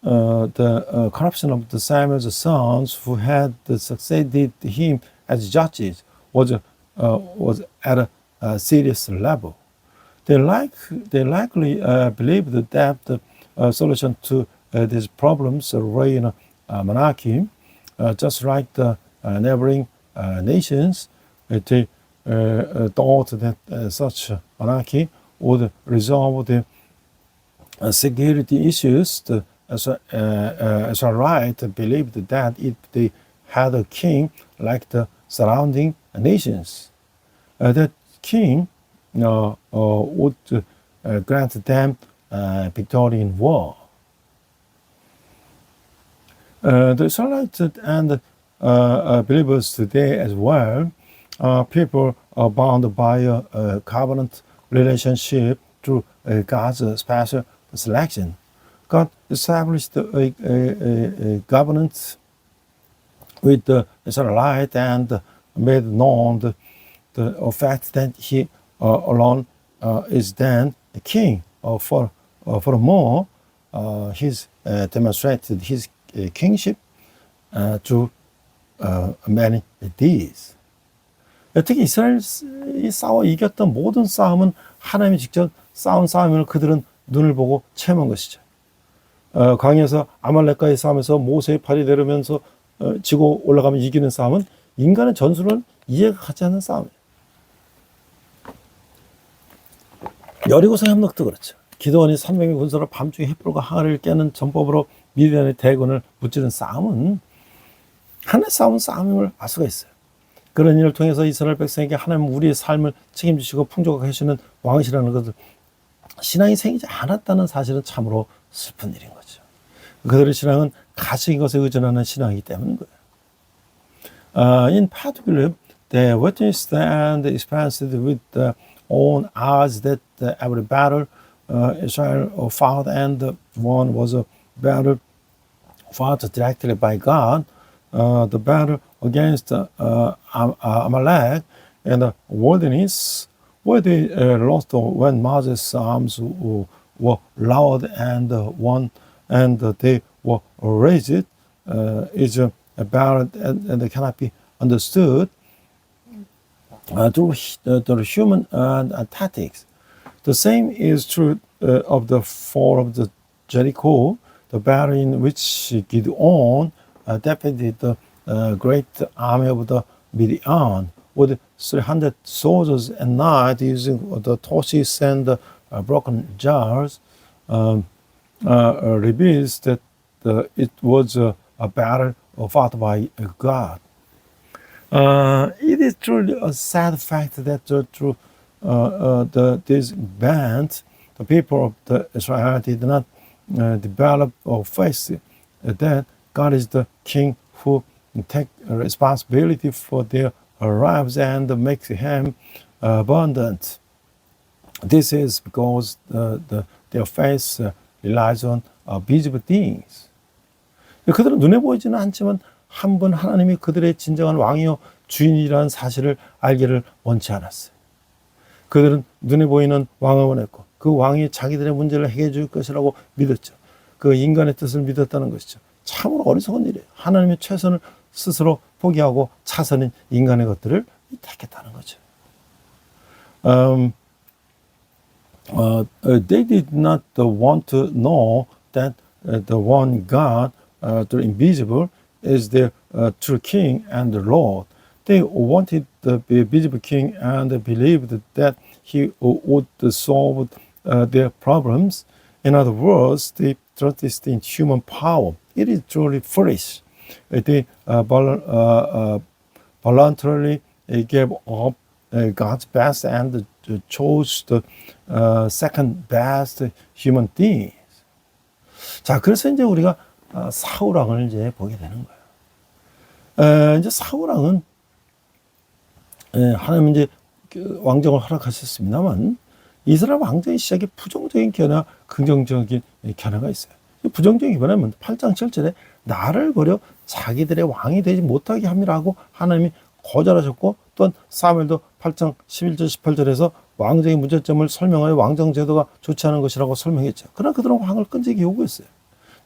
the corruption of the Samuel's sons who had succeeded him as judges was at a serious level. They likely believed that the solution to these problems lay in a monarchy, just like the neighboring nations, they thought that such anarchy would resolve the security issues. The Israelites believed that if they had a king like the surrounding nations, that king would grant them victory in war. The Israelites and believers today as well are people bound by a covenant relationship through God's special selection. God established a covenant with the Israelites and made known the fact that He alone is then the king. Furthermore, He's demonstrated His kingship through many deeds. 특히 이스라엘이 싸워 이겼던 모든 싸움은 하나님이 직접 싸운 싸움을 그들은 눈을 보고 체험한 것이죠. 광야에서 아말렉과의 싸움에서 모세의 팔이 내려면서 지고 올라가면 이기는 싸움은 인간의 전술은 이해가 가지 않는 싸움이에요. 여리고성 협력도 그렇죠. 기드온이 300명 군사로 밤중에 횃불과 항아리를 깨는 전법으로 미디안의 대군을 무찌른 싸움은 하나의 싸움임을 알 수가 있어요. 그런 일을 통해서 이스라엘 백성에게 하나님은 우리의 삶을 책임지시고 풍족하게 해주시는 왕이시라는 것을 신앙이 생기지 않았다는 사실은 참으로 슬픈 일인 거죠. 그들의 신앙은 가식인 것에 의존하는 신앙이기 때문인 거예요. In particular, they witnessed and experienced with their own eyes that every battle Israel fought and won was a battle fought directly by God. The battle against Amalek and the wilderness, where they lost when Moses' arms were lowered and won, and they were raised, is a battle and cannot be understood through human tactics. The same is true of the fall of the Jericho, the battle in which Gideon defeated the great army of the Midian with 300 soldiers at night using the torches and broken jars, reveals that it was a battle fought by God. It is truly a sad fact that through this band, the people of the Israel did not develop or face that God is the king who takes responsibility for their lives and makes him abundant. This is because their faith relies on visible things. 그들은 눈에 보이지는 않지만 한 번 하나님이 그들의 진정한 왕이요 주인이라는 사실을 알기를 원치 않았어요. 그들은 눈에 보이는 왕을 원했고 그 왕이 자기들의 문제를 해결해 줄 것이라고 믿었죠. 그 인간의 뜻을 믿었다는 것이죠. 참으로 어리석은 일이에요. 하나님의 최선을 스스로 포기하고 차선인 인간의 것들을 택했다는 거죠. They did not want to know that the one God, the invisible, is their true king and the Lord. They wanted the visible king and believed that he would solve their problems. In other words, they trusted in human power. It is truly foolish. They voluntarily gave up God's best and chose the second best human things. 자, 그래서 이제 우리가 사울 왕을 이제 보게 되는 거예요. 이제 사울 왕은 하나님 이제 왕정을 허락하셨습니다만 이스라엘 왕정의 시작에 부정적인 견해와 긍정적인 견해가 있어요. 부정적인 견해는 8장 7절에 나를 버려 자기들의 왕이 되지 못하게 함이라고 하나님이 거절하셨고 또한 사무엘도 8장 11절 18절에서 왕정의 문제점을 설명하여 왕정 제도가 좋지 않은 것이라고 설명했죠. 그러나 그들은 왕을 끈질기게 요구했어요.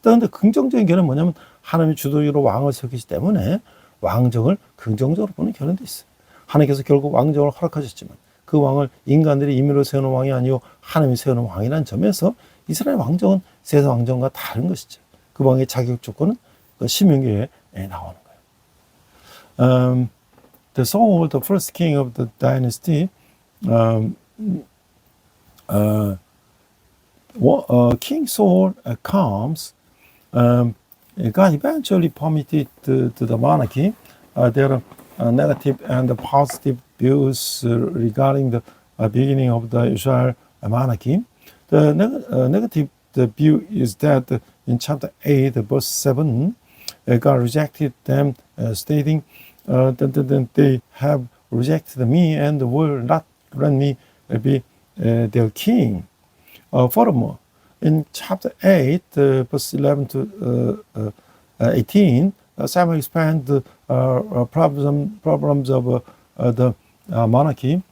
그런데 긍정적인 견해는 뭐냐면 하나님이 주도적으로 왕을 세우기 때문에 왕정을 긍정적으로 보는 견해도 있어요. 하나님께서 결국 왕정을 허락하셨지만 그 왕을 인간들이 임의로 세우는 왕이 아니고 하나님이 세우는 왕이라는 점에서 이스라엘 왕정은 세상 왕정과 다른 것이죠. 그 왕의 자격 조건은 그 신명기에 나오는 거예요. the Saul, the first king of the dynasty, King Saul comes. God eventually permitted to the monarchy. There are negative and positive views regarding the beginning of the Israel monarchy. The negative view is that in chapter 8, verse 7, God rejected them, stating that they have rejected me and will not let me be their king. Furthermore, in chapter 8, verse 11 to 18, Samuel explained the problems of the monarchy,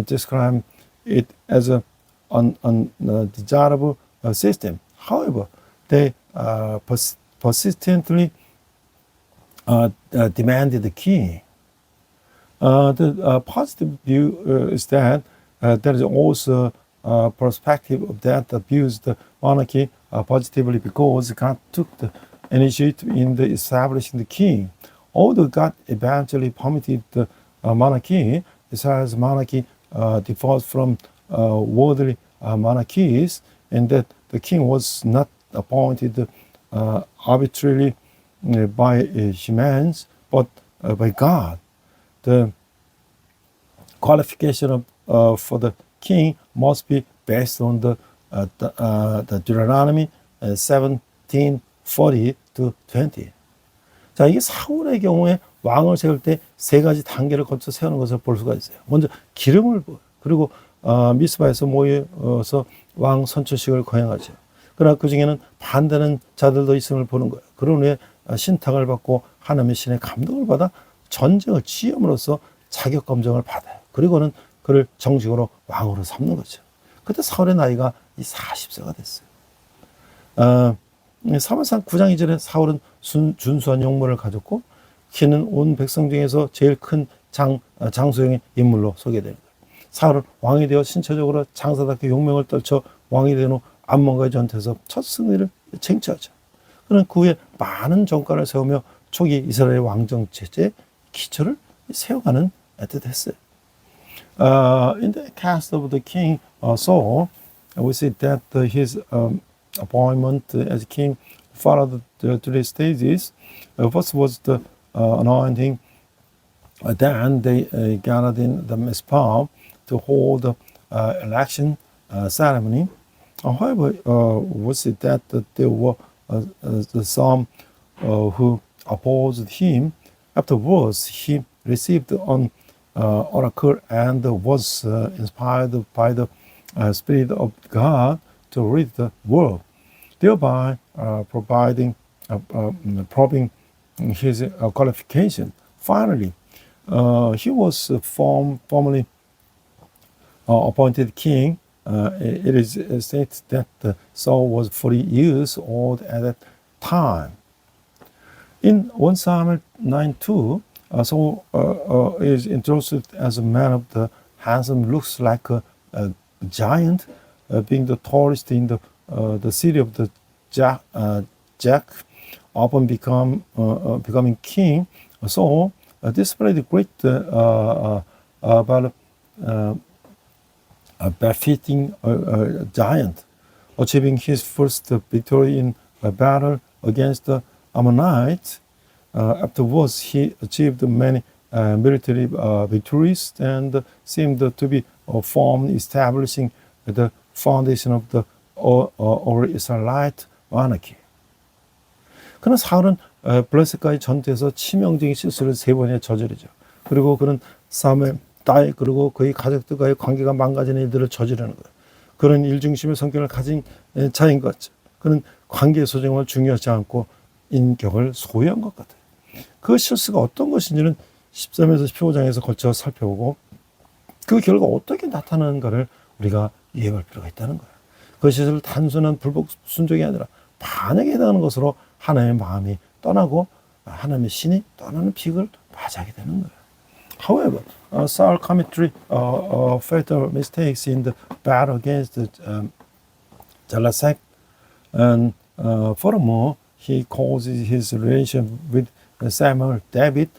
described it as an undesirable system. However, they persistently demanded the king. The positive view is that there is also a perspective of that views the monarchy positively because God took the initiative in the establishing the king. Although God eventually permitted the monarchy, Israel's monarchy differs from worldly monarchies in that the king was not appointed arbitrarily by humans, but by God. The qualification for the king must be based on the Deuteronomy 17:40 to 20. 자, 이게 사울의 경우에 왕을 세울 때 세 가지 단계를 거쳐 세우는 것을 볼 수가 있어요. 먼저 기름을 부어요. 그리고 미스바에서 모여서 왕 선출식을 거행하죠. 그러나 그 중에는 반대하는 자들도 있음을 보는 거예요. 그런 후에 신탁을 받고 하나님의 신의 감동을 받아 전쟁을 취함으로써 자격 검증을 받아요. 그리고는 그를 정식으로 왕으로 삼는 거죠. 그때 사울의 나이가 40세가 됐어요. 사무엘상 9장 이전에 사울은 준수한 용모를 가졌고 그는 온 백성 중에서 제일 큰 장수형의 인물로 소개되는 거예요. 사울은 왕이 되어 신체적으로 장사답게 용명을 떨쳐 왕이 된 후 암몬과의 전투에서 첫 승리를 쟁취하죠. 그는 그 후에 많은 정권을 세우며 초기 이스라엘 왕정 체제의 기초를 세워가는 듯 했어요. In the cast of the king Saul, we see that his appointment as king followed the three stages. First was the anointing. Then they gathered in the Mizpah to hold the election ceremony. However, we see that there were some who opposed him. Afterwards, he received an oracle and was inspired by the Spirit of God to read the word, thereby proving his qualification. Finally, he was formally appointed king. It is stated that Saul was 40 years old at that time. In 1 Samuel 9:2, Saul is introduced as a man of the handsome, looks like a giant, being the tallest in the city of the Jack, often becoming king. Saul displayed great befitting a giant, achieving his first victory in a battle against the Ammonites. Afterwards, he achieved many military victories and seemed to be firmly establishing the foundation of the Israelite monarchy. 그는 사울은 블레셋과의 전투에서 치명적인 실수를 3번이나 저지르죠. 그리고 그는 사무엘 딸 그리고 그의 가족들과의 관계가 망가지는 일들을 저지르는 거예요. 그는 일중심의 성격을 가진 자인 것 같죠. 그는 관계 소중함을 중요하지 않고 인격을 소유한 것 같아요. 그 실수가 어떤 것인지는 13에서 15장에서 걸쳐 살펴보고 그 결과 어떻게 나타나는가를 우리가 이해할 필요가 있다는 거예요. 그 실수를 단순한 불복 순종이 아니라 반역에 해당하는 것으로 하나님의 마음이 떠나고 하나님의 신이 떠나는 픽을 맞이하게 되는 거예요. However, Saul committed fatal mistakes in the battle against Jalasek, and furthermore, he caused his relation with Samuel, David,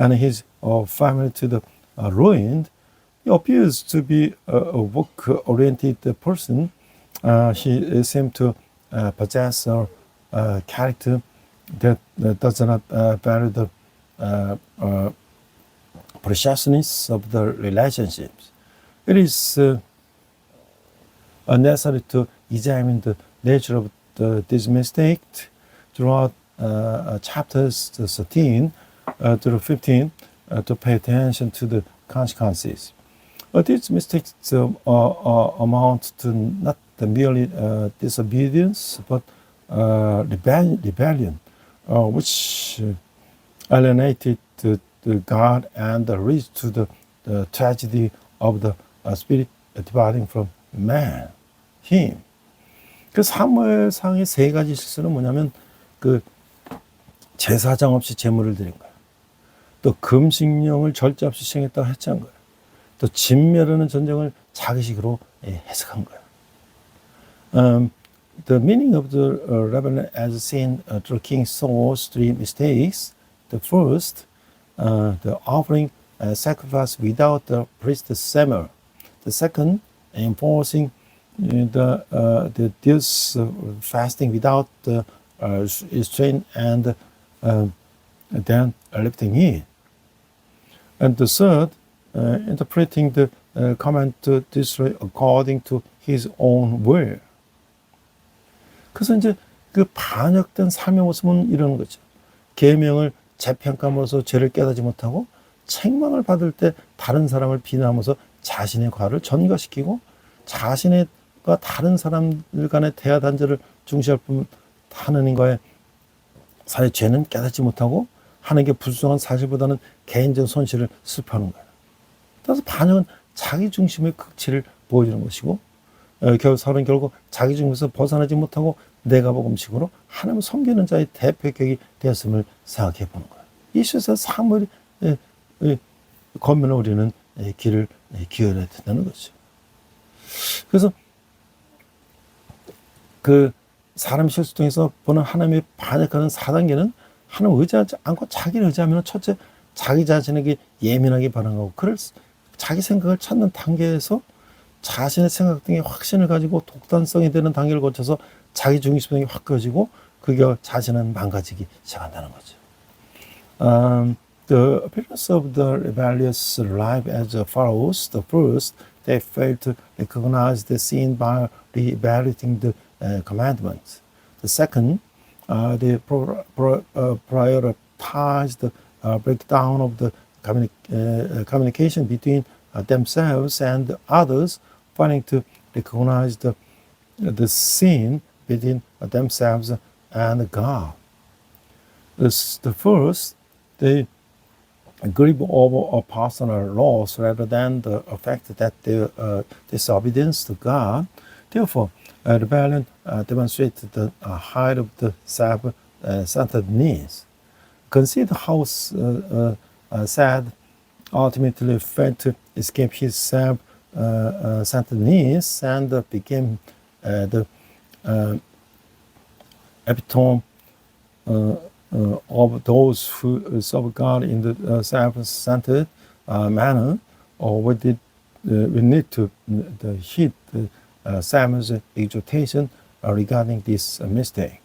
and his family to the ruin. He appears to be a work-oriented person. He seems to possess a character that does not value the preciousness of the relationships. It is necessary to examine the nature of this mistake throughout chapters 13 through 15 to pay attention to the consequences. These mistakes amount to not merely disobedience but rebellion, which alienated God and leads to the tragedy of the spirit departing from man, him. 그 사무엘상의 세 가지 실수는 뭐냐면 그 제사장 없이 제물을 드린 거예요. 또 금식령을 절제 없이 시행했다고 해체한 거예요. 또 진멸하는 전쟁을 자기식으로 해석한 거예요. The meaning of the rebellion as seen through King Saul's three mistakes. The first, the offering sacrifice without the priest Samuel. The second, enforcing the this fasting without restraint and then lifting it. And the third, interpreting the command to destroy according to his own will. 그래서 이제 그 반역된 삶의 모습은 이런 거죠. 계명을 재평가함으로써 죄를 깨닫지 못하고 책망을 받을 때 다른 사람을 비난하면서 자신의 과를 전가시키고 자신과 다른 사람들 간의 대화 단절을 중시할 뿐 하느님과의 사이의 죄는 깨닫지 못하고 하나님께 불순한 사실보다는 개인적 손실을 슬퍼하는 거예요. 따라서 반역은 자기 중심의 극치를 보여주는 것이고 서로는 결국 자기 중심에서 벗어나지 못하고 내가 복음식으로 하나님을 섬기는 자의 대표격이 되었음을 생각해 보는 거예요. 이 시에서 사무엘의 권면을 우리는 길을 기울여야 된다는 거죠. 그래서 그 사람 실수 통해서 보는 하나님의 반역하는 4단계는 하나님 의지하지 않고 자기를 의지하면 첫째 자기 자신에게 예민하게 반응하고 그를 자기 생각을 찾는 단계에서 자신의 생각 등에 확신을 가지고 독단성이 되는 단계를 거쳐서 자기 중심성이 확 꺼지고 그게 자신은 망가지기 시작한다는 거죠. The appearance of the rebellious life as follows. The first, they fail to recognize the sin by re-evaluating the commandments. The second, they prioritize the breakdown of the communication between themselves and others, failing to recognize the sin between themselves and God. The first, they grieve over personal loss rather than the fact that their disobedience to God. Therefore, rebellion demonstrates the height of the self-centeredness. Consider how sad ultimately failed to escape his self-centeredness and became the epitome of those who serve God in the self-centered manner, or we need to heed Samuel's exhortation regarding this mistake.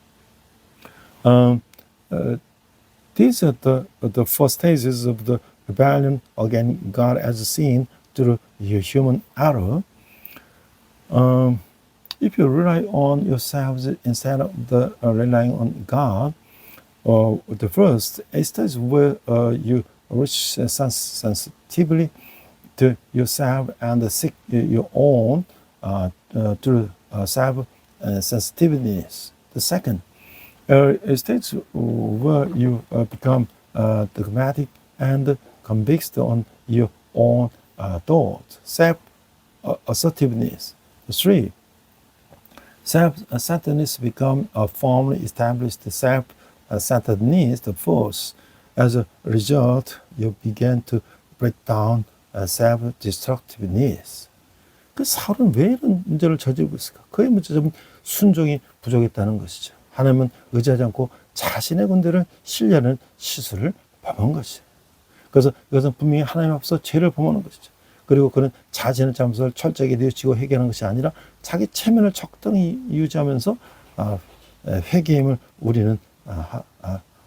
These are the first stages of the rebellion against God as seen through human error. If you rely on yourselves instead of relying on God, the first stage where you reach sensitively to yourself and seek your own through self-sensitiveness. The second stage where you become dogmatic and convinced on your own thoughts, self-assertiveness. Three, self-centeredness become a firmly established self-centeredness. The fourth, as a result, you begin to break down self-destructiveness. 그 사울은 왜 이런 문제를 저지르고 있을까? 그의 문제점은 순종이 부족했다는 것이죠. 하나님은 의지하지 않고 자신의 군대를 신뢰하는 시술을 범한 것이에요. 그래서 이것은 분명히 하나님 앞에서 죄를 범하는 것이죠. 그리고 그는 자신의 잘못을 철저하게 뉘우치고 회개하는 것이 아니라 자기 체면을 적당히 유지하면서 회개임을 우리는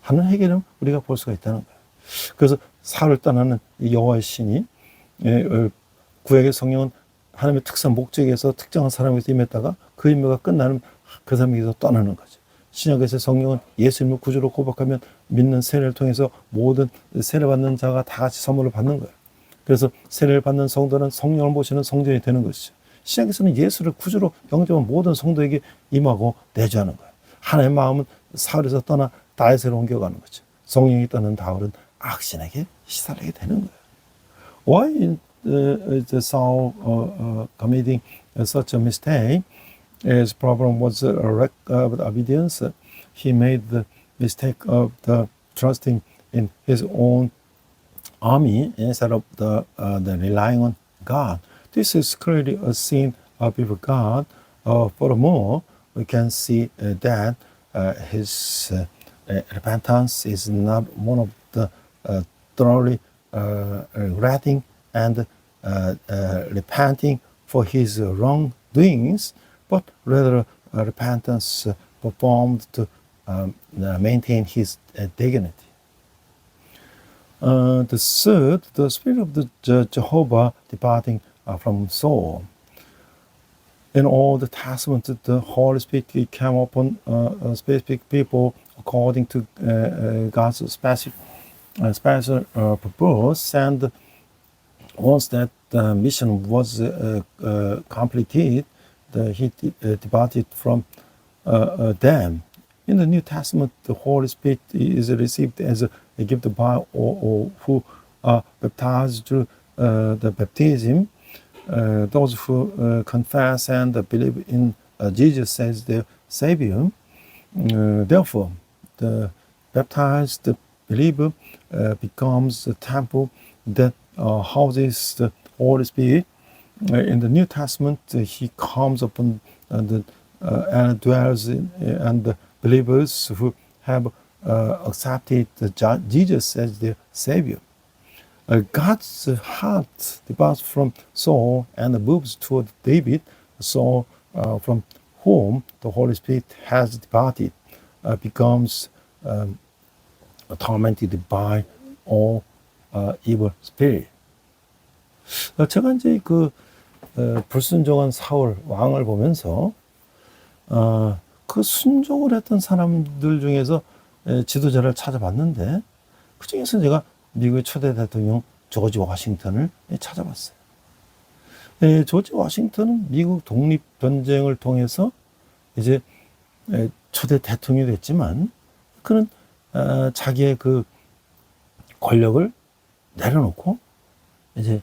하는 회개를 우리가 볼 수가 있다는 거예요. 그래서 사울을 떠나는 여호와의 신이 구약의 성령은 하나님의 특수한 목적에서 특정한 사람에게서 임했다가 그 임무가 끝나는 그 사람에게서 떠나는 거죠. 신약에서 성령은 예수님을 구주로 고백하면 믿는 세례를 통해서 모든 세례 받는 자가 다 같이 선물을 받는 거예요. 그래서 세례를 받는 성도는 성령을 모시는 성전이 되는 것이죠. 신약에서는 예수를 구주로 영접한 모든 성도에게 임하고 내주하는 거예요. 하나님의 마음은 사울에서 떠나 다윗으로 옮겨가는 거죠. 성령이 떠난 다윗은 악신에게 시달리게 되는 거예요. Why is Saul committing such a mistake? His problem was a lack of obedience. He made the mistake of trusting in his own army instead of the relying on God. This is clearly a sin before God. Furthermore, we can see that his repentance is not one of the thoroughly regretting and repenting for his wrongdoings, but rather repentance performed to maintain his dignity. The third, the spirit of the Jehovah departing from Saul. In all the Testament, the Holy Spirit came upon specific people according to God's special purpose, and once that mission was completed, he departed from them. In the New Testament, the Holy Spirit is received as a gift by all who are baptized through the baptism. Those who confess and believe in Jesus as their Savior. Therefore, the baptized believer becomes the temple that houses the Holy Spirit. In the New Testament, he comes upon and dwells in and the believers who have accepted Jesus as their Savior. God's heart departs from Saul and moves toward David, Saul from whom the Holy Spirit has departed, becomes tormented by all evil spirit. 제가 이제 그 불순종한 사울 왕을 보면서 그 순종을 했던 사람들 중에서 지도자를 찾아봤는데 그 중에서 제가 미국의 초대 대통령 조지 워싱턴을 찾아봤어요. 조지 워싱턴은 미국 독립전쟁을 통해서 이제 초대 대통령이 됐지만 그는 자기의 그 권력을 내려놓고 이제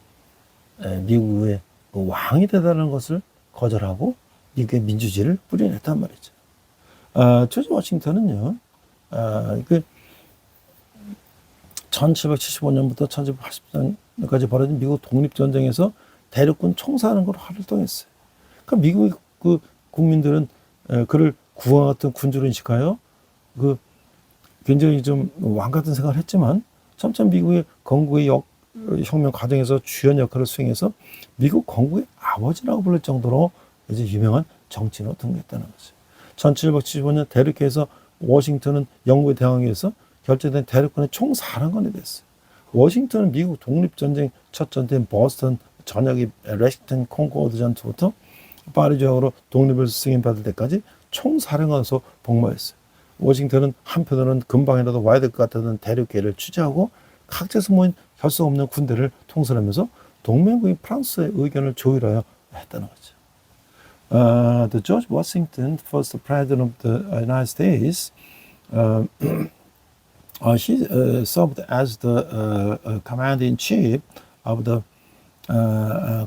미국의 그 왕이 되다는 것을 거절하고 미국의 민주주의를 뿌려냈단 말이죠. 조지 워싱턴은요, 그 1775년부터 1780년까지 벌어진 미국 독립전쟁에서 대륙군 총사하는 걸 활동했어요. 그러니까 미국의 그 국민들은 그를 국왕 같은 군주로 인식하여 그 굉장히 좀 왕 같은 생각을 했지만 점차 미국의 건국의 혁명 과정에서 주연 역할을 수행해서 미국 건국의 아버지라고 부를 정도로 이제 유명한 정치인으로 등극했다는 거죠. 1775년 대륙해에서 워싱턴은 영국의 대항해에서 결정된 대륙군의 총사령관이 됐어요. 워싱턴은 미국 독립전쟁 첫 전투인 버스턴 전역의 레싱턴 콩코드 전투부터 파리 조약으로 독립을 승인받을 때까지 총사령관으로서 복무했어요. 워싱턴은 한편으로는 금방이라도 와야 될 것 같다는 대륙계를 취재하고 각지에서 모인 결속 없는 군대를 통솔하면서 동맹국인 프랑스의 의견을 조율하여 했다는 거죠. The George Washington, first president of the United States, he served as the commander-in-chief of the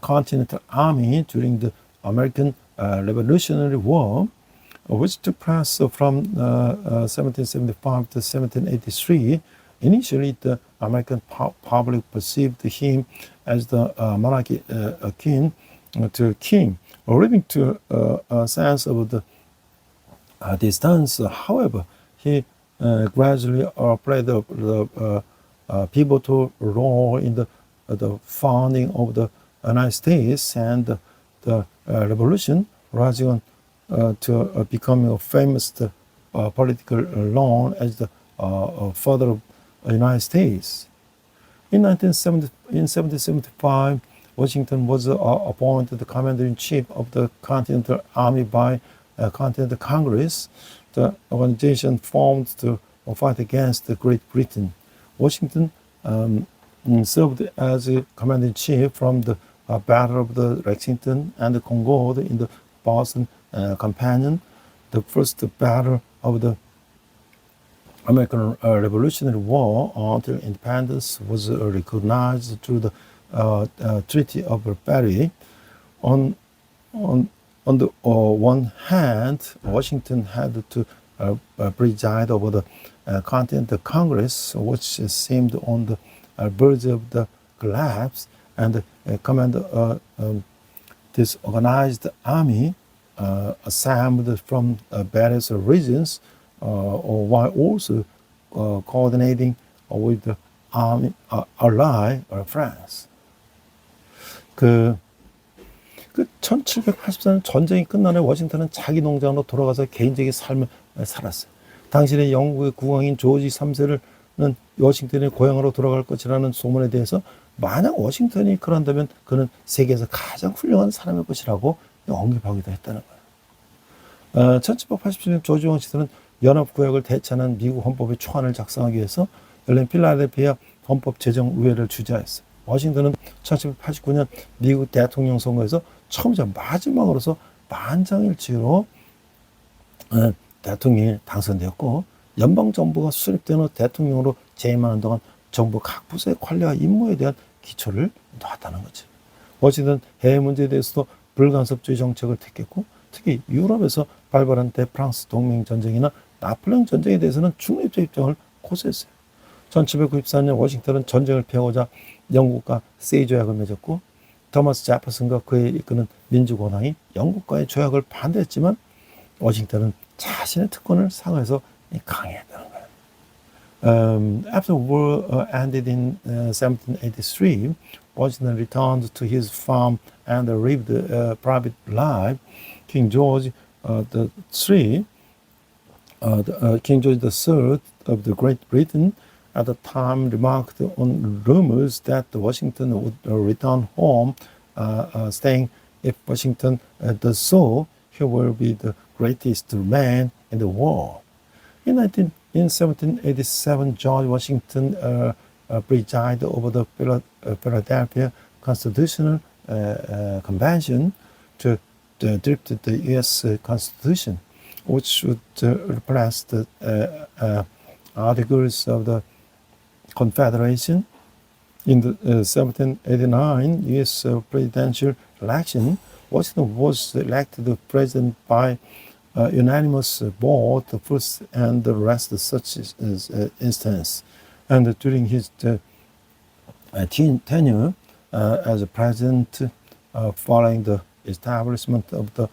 Continental Army during the American Revolutionary War, which took place from 1775 to 1783. Initially, the American public perceived him as the monarchy akin to king, leading to a sense of the distance. However, he gradually played the pivotal role in the founding of the United States and the revolution, rising on to becoming a famous political known as the father of the United States. In 1775, Washington was appointed the commander-in-chief of the Continental Army by Continental Congress, the organization formed to fight against Great Britain. Washington served as a commander-in-chief from the Battle of the Lexington and the Concord in the Boston Campaign, the first battle of the American Revolutionary War until independence was recognized through the Treaty of Versailles. On the one hand, Washington had to preside over the Continental Congress, which seemed on the verge of the collapse, and command disorganized army assembled from various regions, while also coordinating with the army ally France. 그 1784년 전쟁이 끝난 후에 워싱턴은 자기 농장으로 돌아가서 개인적인 삶을 살았어요. 당신의 영국의 국왕인 조지 3세는 워싱턴의 고향으로 돌아갈 것이라는 소문에 대해서 만약 워싱턴이 그런다면 그는 세계에서 가장 훌륭한 사람일 것이라고 언급하기도 했다는 거예요. 1787년 조지 워싱턴은 연합구역을 대체하는 미국 헌법의 초안을 작성하기 위해서 열린 필라델피아 헌법제정의회를 주재했어요. 워싱턴은 1789년 미국 대통령 선거에서 처음이자 마지막으로서 만장일치로 대통령이 당선되었고, 연방정부가 수립된 후 대통령으로 재임하는 동안 정부 각 부서의 관리와 임무에 대한 기초를 놨다는 거죠. 워싱턴은 해외 문제에 대해서도 불간섭주의 정책을 택했고, 특히 유럽에서 발발한 대프랑스 동맹전쟁이나 나폴레옹 전쟁에 대해서는 중립적 입장을 고수했어요. 1794년 워싱턴은 전쟁을 피하고자 영국과 세이 조약을 맺었고, 토마스 제퍼슨과 그의 이끄는 민주공화당이 영국과의 조약을 반대했지만 워싱턴은 자신의 특권을 사용해서 강행했다는 거예요. After the war ended in 1783, Washington returned to his farm and lived a private life. King George III of the Great Britain at the time remarked on rumors that Washington would return home, saying, "If Washington does so, he will be the greatest man in the world." In 1787, George Washington presided over the Philadelphia Constitutional Convention to draft the U.S. Constitution, which would replace the Articles of the Confederation. In the 1789 U.S. presidential election, Washington was elected president by unanimous vote, the first and the rest of such instance. And during his tenure as president, following the establishment of the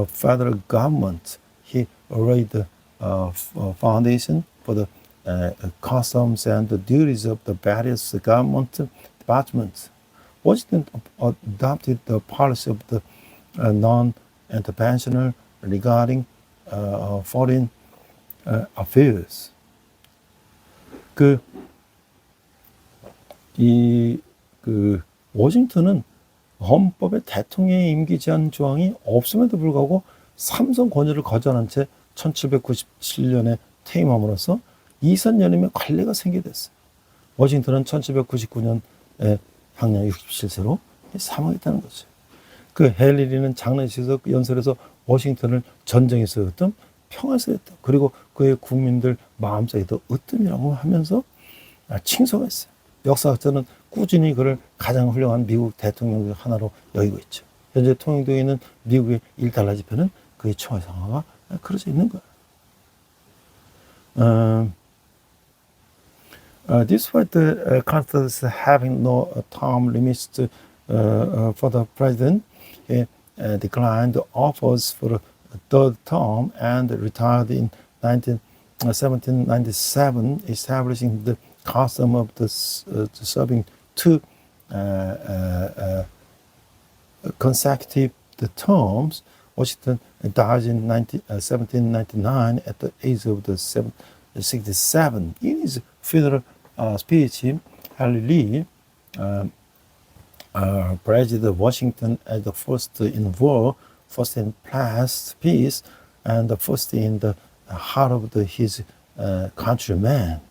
federal government, he laid the foundation for the customs and the duties of the various government departments. Washington adopted the policy of the non-intervention regarding foreign affairs. 워싱턴은 헌법에 대통령의 임기 제한 조항이 없음에도 불구하고 삼성 권유를 거절한 채 1797년에 퇴임함으로써 이선 연임의 관례가 생겨됐어요. 워싱턴은 1799년에 향년 67세로 사망했다는 거죠. 그 헨리는 장례식에서 연설에서 워싱턴을 전쟁에서 얻던 평화에서 얻던, 그리고 그의 국민들 마음속에도 으뜸이라고 하면서 칭송했어요. 역사학자는 꾸준히 그를 가장 훌륭한 미국 대통령 하나로 여기고 있죠. 현재 통용되어 있는 미국의 1달러 지폐는 그의 초상화가 그려져 있는 거예요. Despite the Constitution having no term limits for the president, he declined offers for a third term and retired in 1797, establishing the custom of the serving two consecutive terms. Washington died in 1799 at the age of 67. In his funeral speech, Harry Lee praised Washington as the first in war, first in peace, and the first in the heart of his countrymen.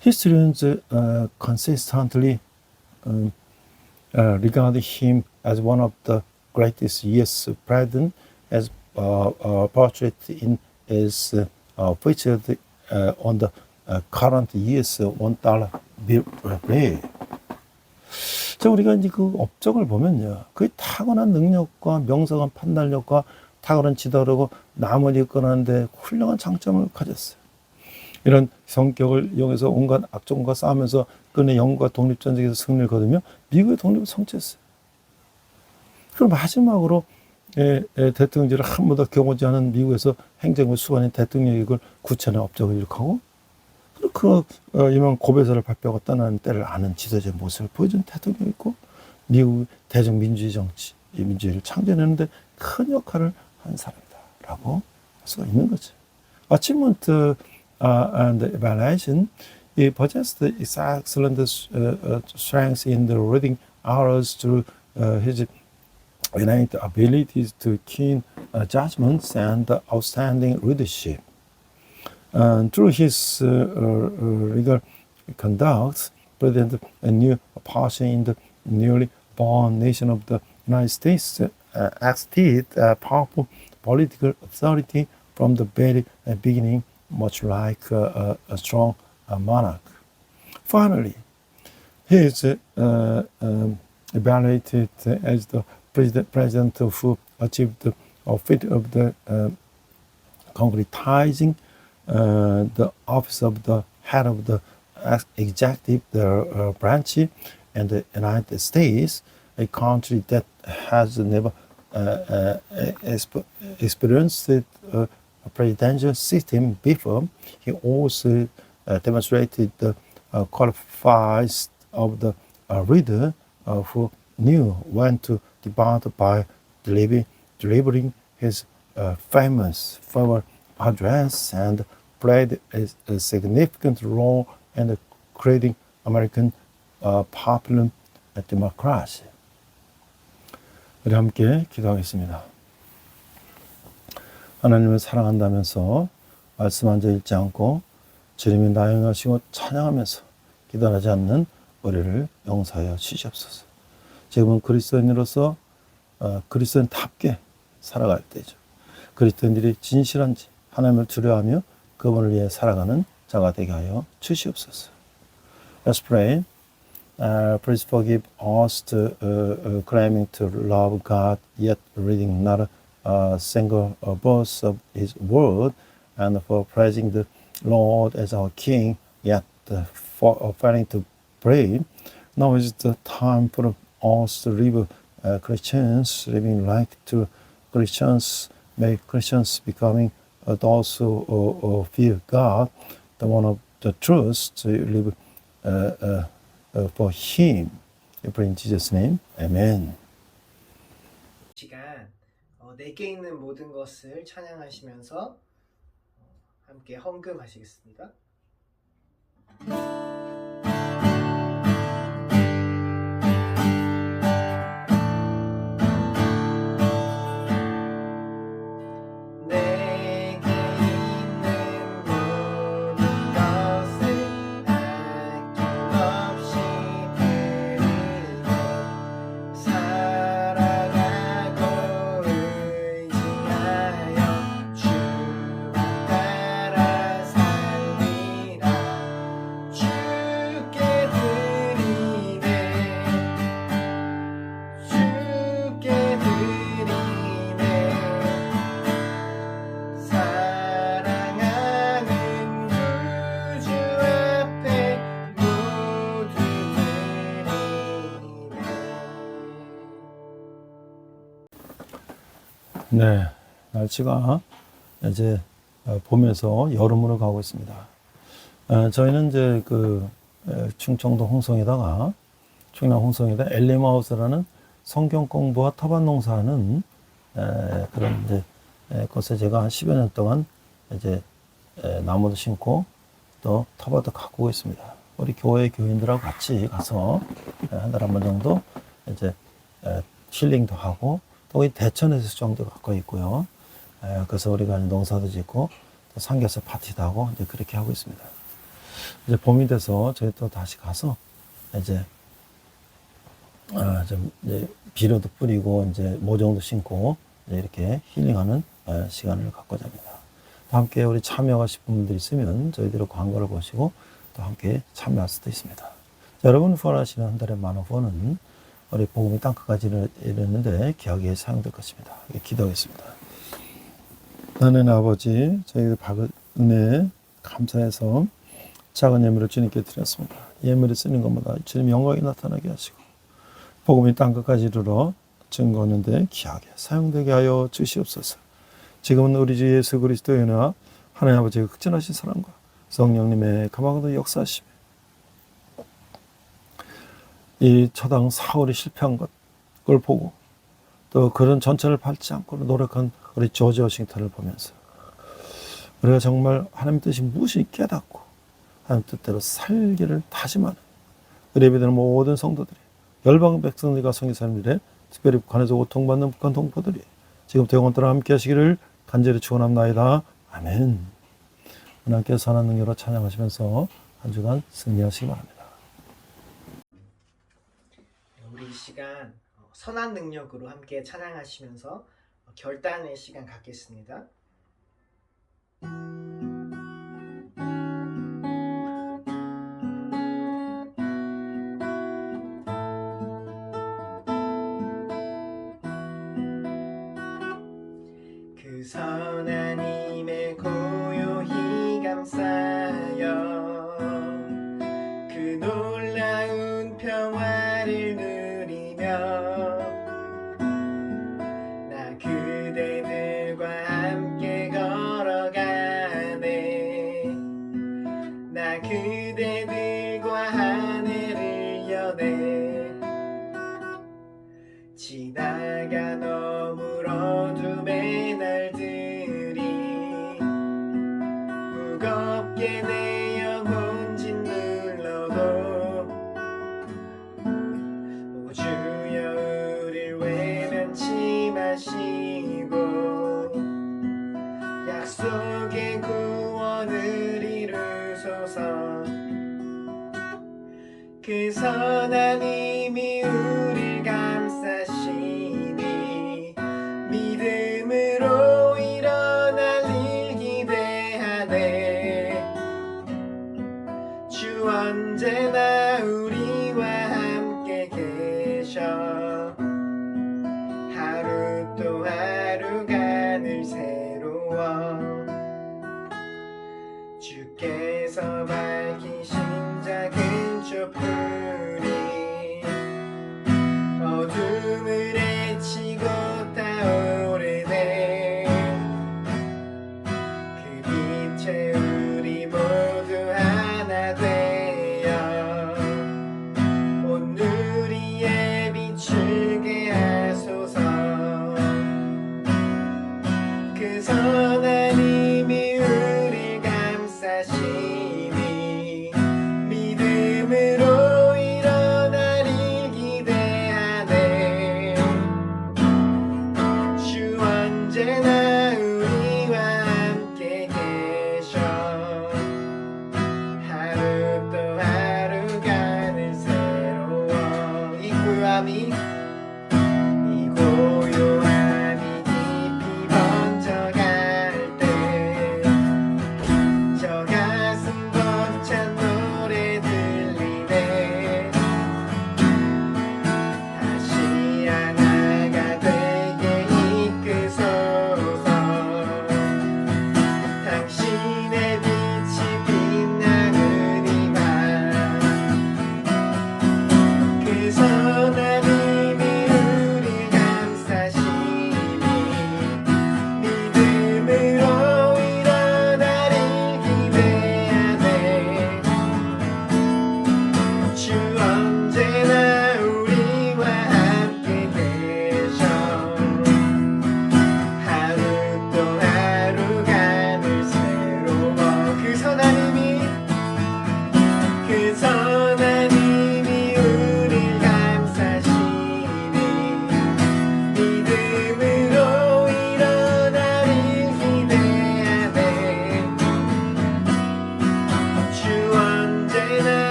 Historians consistently regard him as one of the greatest U.S. president, as portrait in is featured on the current U.S. $1 bill. 자, 우리가 이제 그 업적을 보면요, 그 타고난 능력과 명석한 판단력과 탁월한 지도력고 남을 이끌어내는데 훌륭한 장점을 가졌어요. 이런 성격을 이용해서 온갖 악종과 싸우면서 그의 영국과 독립전쟁에서 승리를 거두며 미국의 독립을 성취했어요. 그리고 마지막으로 대통령제를 한 번도 경험하지 않은 미국에서 행정부 수반인 대통령이 이걸 구체적 업적을 일으키고 그 유명한 고배사를 발표하고 떠나는 때를 아는 지도자의 모습을 보여준 대통령이 있고 미국 대중 민주주의 정치, 이 민주주의를 창조해내는데 큰 역할을 한 사람이다라고 할 수가 있는 거죠. Achievement and evaluation, he possessed excellent strengths in the reading hours through his innate abilities to keen judgments and outstanding leadership. Through his legal conduct, President knew a passion in the newly born nation of the United States, exerted powerful political authority from the very beginning, much like a strong monarch. Finally, he is evaluated as the president who achieved the feat of the concretizing the office of the head of the executive branch in the United States, a country that has never experienced a presidential system before. He also demonstrated the qualities of the leader who knew when to depart by delivering his famous farewell address and played a significant role in creating American popular democracy. 우리 함께 기도하겠습니다. 하나님을 사랑한다면서 말씀 한 절 읽지 않고 주님이 나영하시고 찬양하면서 기도하지 않는 우리를 용서하여 주시옵소서. 지금은 그리스도인으로서 그리스도인답게 살아갈 때죠. 그리스도인들이 진실한지 하나님을 두려워하며 그분을 위해 살아가는 자가 되게 하여 주시옵소서. Let's pray. Please forgive us to claiming to love God, yet reading not a single verse of His word, and for praising the Lord as our King, yet failing to pray. Now is the time for us to live Christians, living like true Christians, make Christians becoming those who fear God, the one of the truth, to live for Him. We pray in Jesus' name. Amen. 시간 내게 있는 모든 것을 찬양하시면서 함께 헌금하시겠습니다. 네, 날씨가 이제 봄에서 여름으로 가고 있습니다. 저희는 이제 충청도 홍성에다가 충남 홍성에다 엘리마우스라는 성경 공부와 터반 농사하는 그런 이제 곳에 제가 한 10여 년 동안 이제 나무도 심고 또 터바도 가꾸고 있습니다. 우리 교회 교인들하고 같이 가서 한 달에 한 번 정도 이제 힐링도 하고 또 이 대천에서 수정도 갖고 있고요. 그래서 우리가 농사도 짓고 또 삼겹살 파티도 하고 이제 그렇게 하고 있습니다. 이제 봄이 돼서 저희 또 다시 가서 이제 좀 이제 비료도 뿌리고 이제 모종도 심고 이제 이렇게 힐링하는 시간을 갖고자 합니다. 또 함께 우리 참여하고 싶은 분들이 있으면 저희들의 광고를 보시고 또 함께 참여할 수도 있습니다. 자, 여러분 후원하시는 한 달에 10,000원 후원은 우리 복음이 땅끝까지 이르는데 귀하게 사용될 것입니다. 기도하겠습니다. 하나님 아버지, 저희들 받은 은혜 감사해서 작은 예물을 주님께 드렸습니다. 예물을 쓰는 것마다 주님 영광이 나타나게 하시고 복음이 땅끝까지 이르러 증거하는데 귀하게 사용되게 하여 주시옵소서. 지금은 우리 주 예수 그리스도의 은혜와 하나님 아버지의 극진하신 사랑과 성령님의 가망도 역사하시며 이 처당 사울이 실패한 것을 보고 또 그런 전철을 밟지 않고 노력한 우리 조지 워싱턴을 보면서 우리가 정말 하나님 뜻이 무엇이 깨닫고 하나님 뜻대로 살기를 다짐하는 우리 예배드리는 모든 성도들이 열방 백성들과 성교사님들의 특별히 북한에서 고통받는 북한 동포들이 지금부터 영원토록 함께 하시기를 간절히 축원합나이다. 아멘. 하나님께서 선한 능력으로 찬양하시면서 한 주간 승리하시기 바랍니다. 우리 이 시간 선한 능력으로 함께 찬양하시면서 결단의 시간 갖겠습니다. 그 선한 힘에 고요히 감싸여 그 놀라운 평화를 누리며 나 그대들과 함께 걸어가네. 나 그대들과 하늘을 여네. 지나간 너무 어둠의 날들이 무겁게 내 영혼 짓눌러도 오 주여 우릴 외면치 마시고 약속의 구원을 이루소서. 그 선한 힘이 우릴 감싸시니 믿음으로 일어날 일 기대하네. 주 언제나 우리와 함께 계셔. 하루 또 하루가 늘 새로워. 주께서 밝히신 작은 촛불이 어둠을 헤치고 타오르네. 그 빛에 우리 모두 하나 되어 온 누리에 비추게 하소서.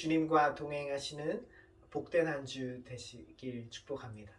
주님과 동행하시는 복된 한 주 되시길 축복합니다.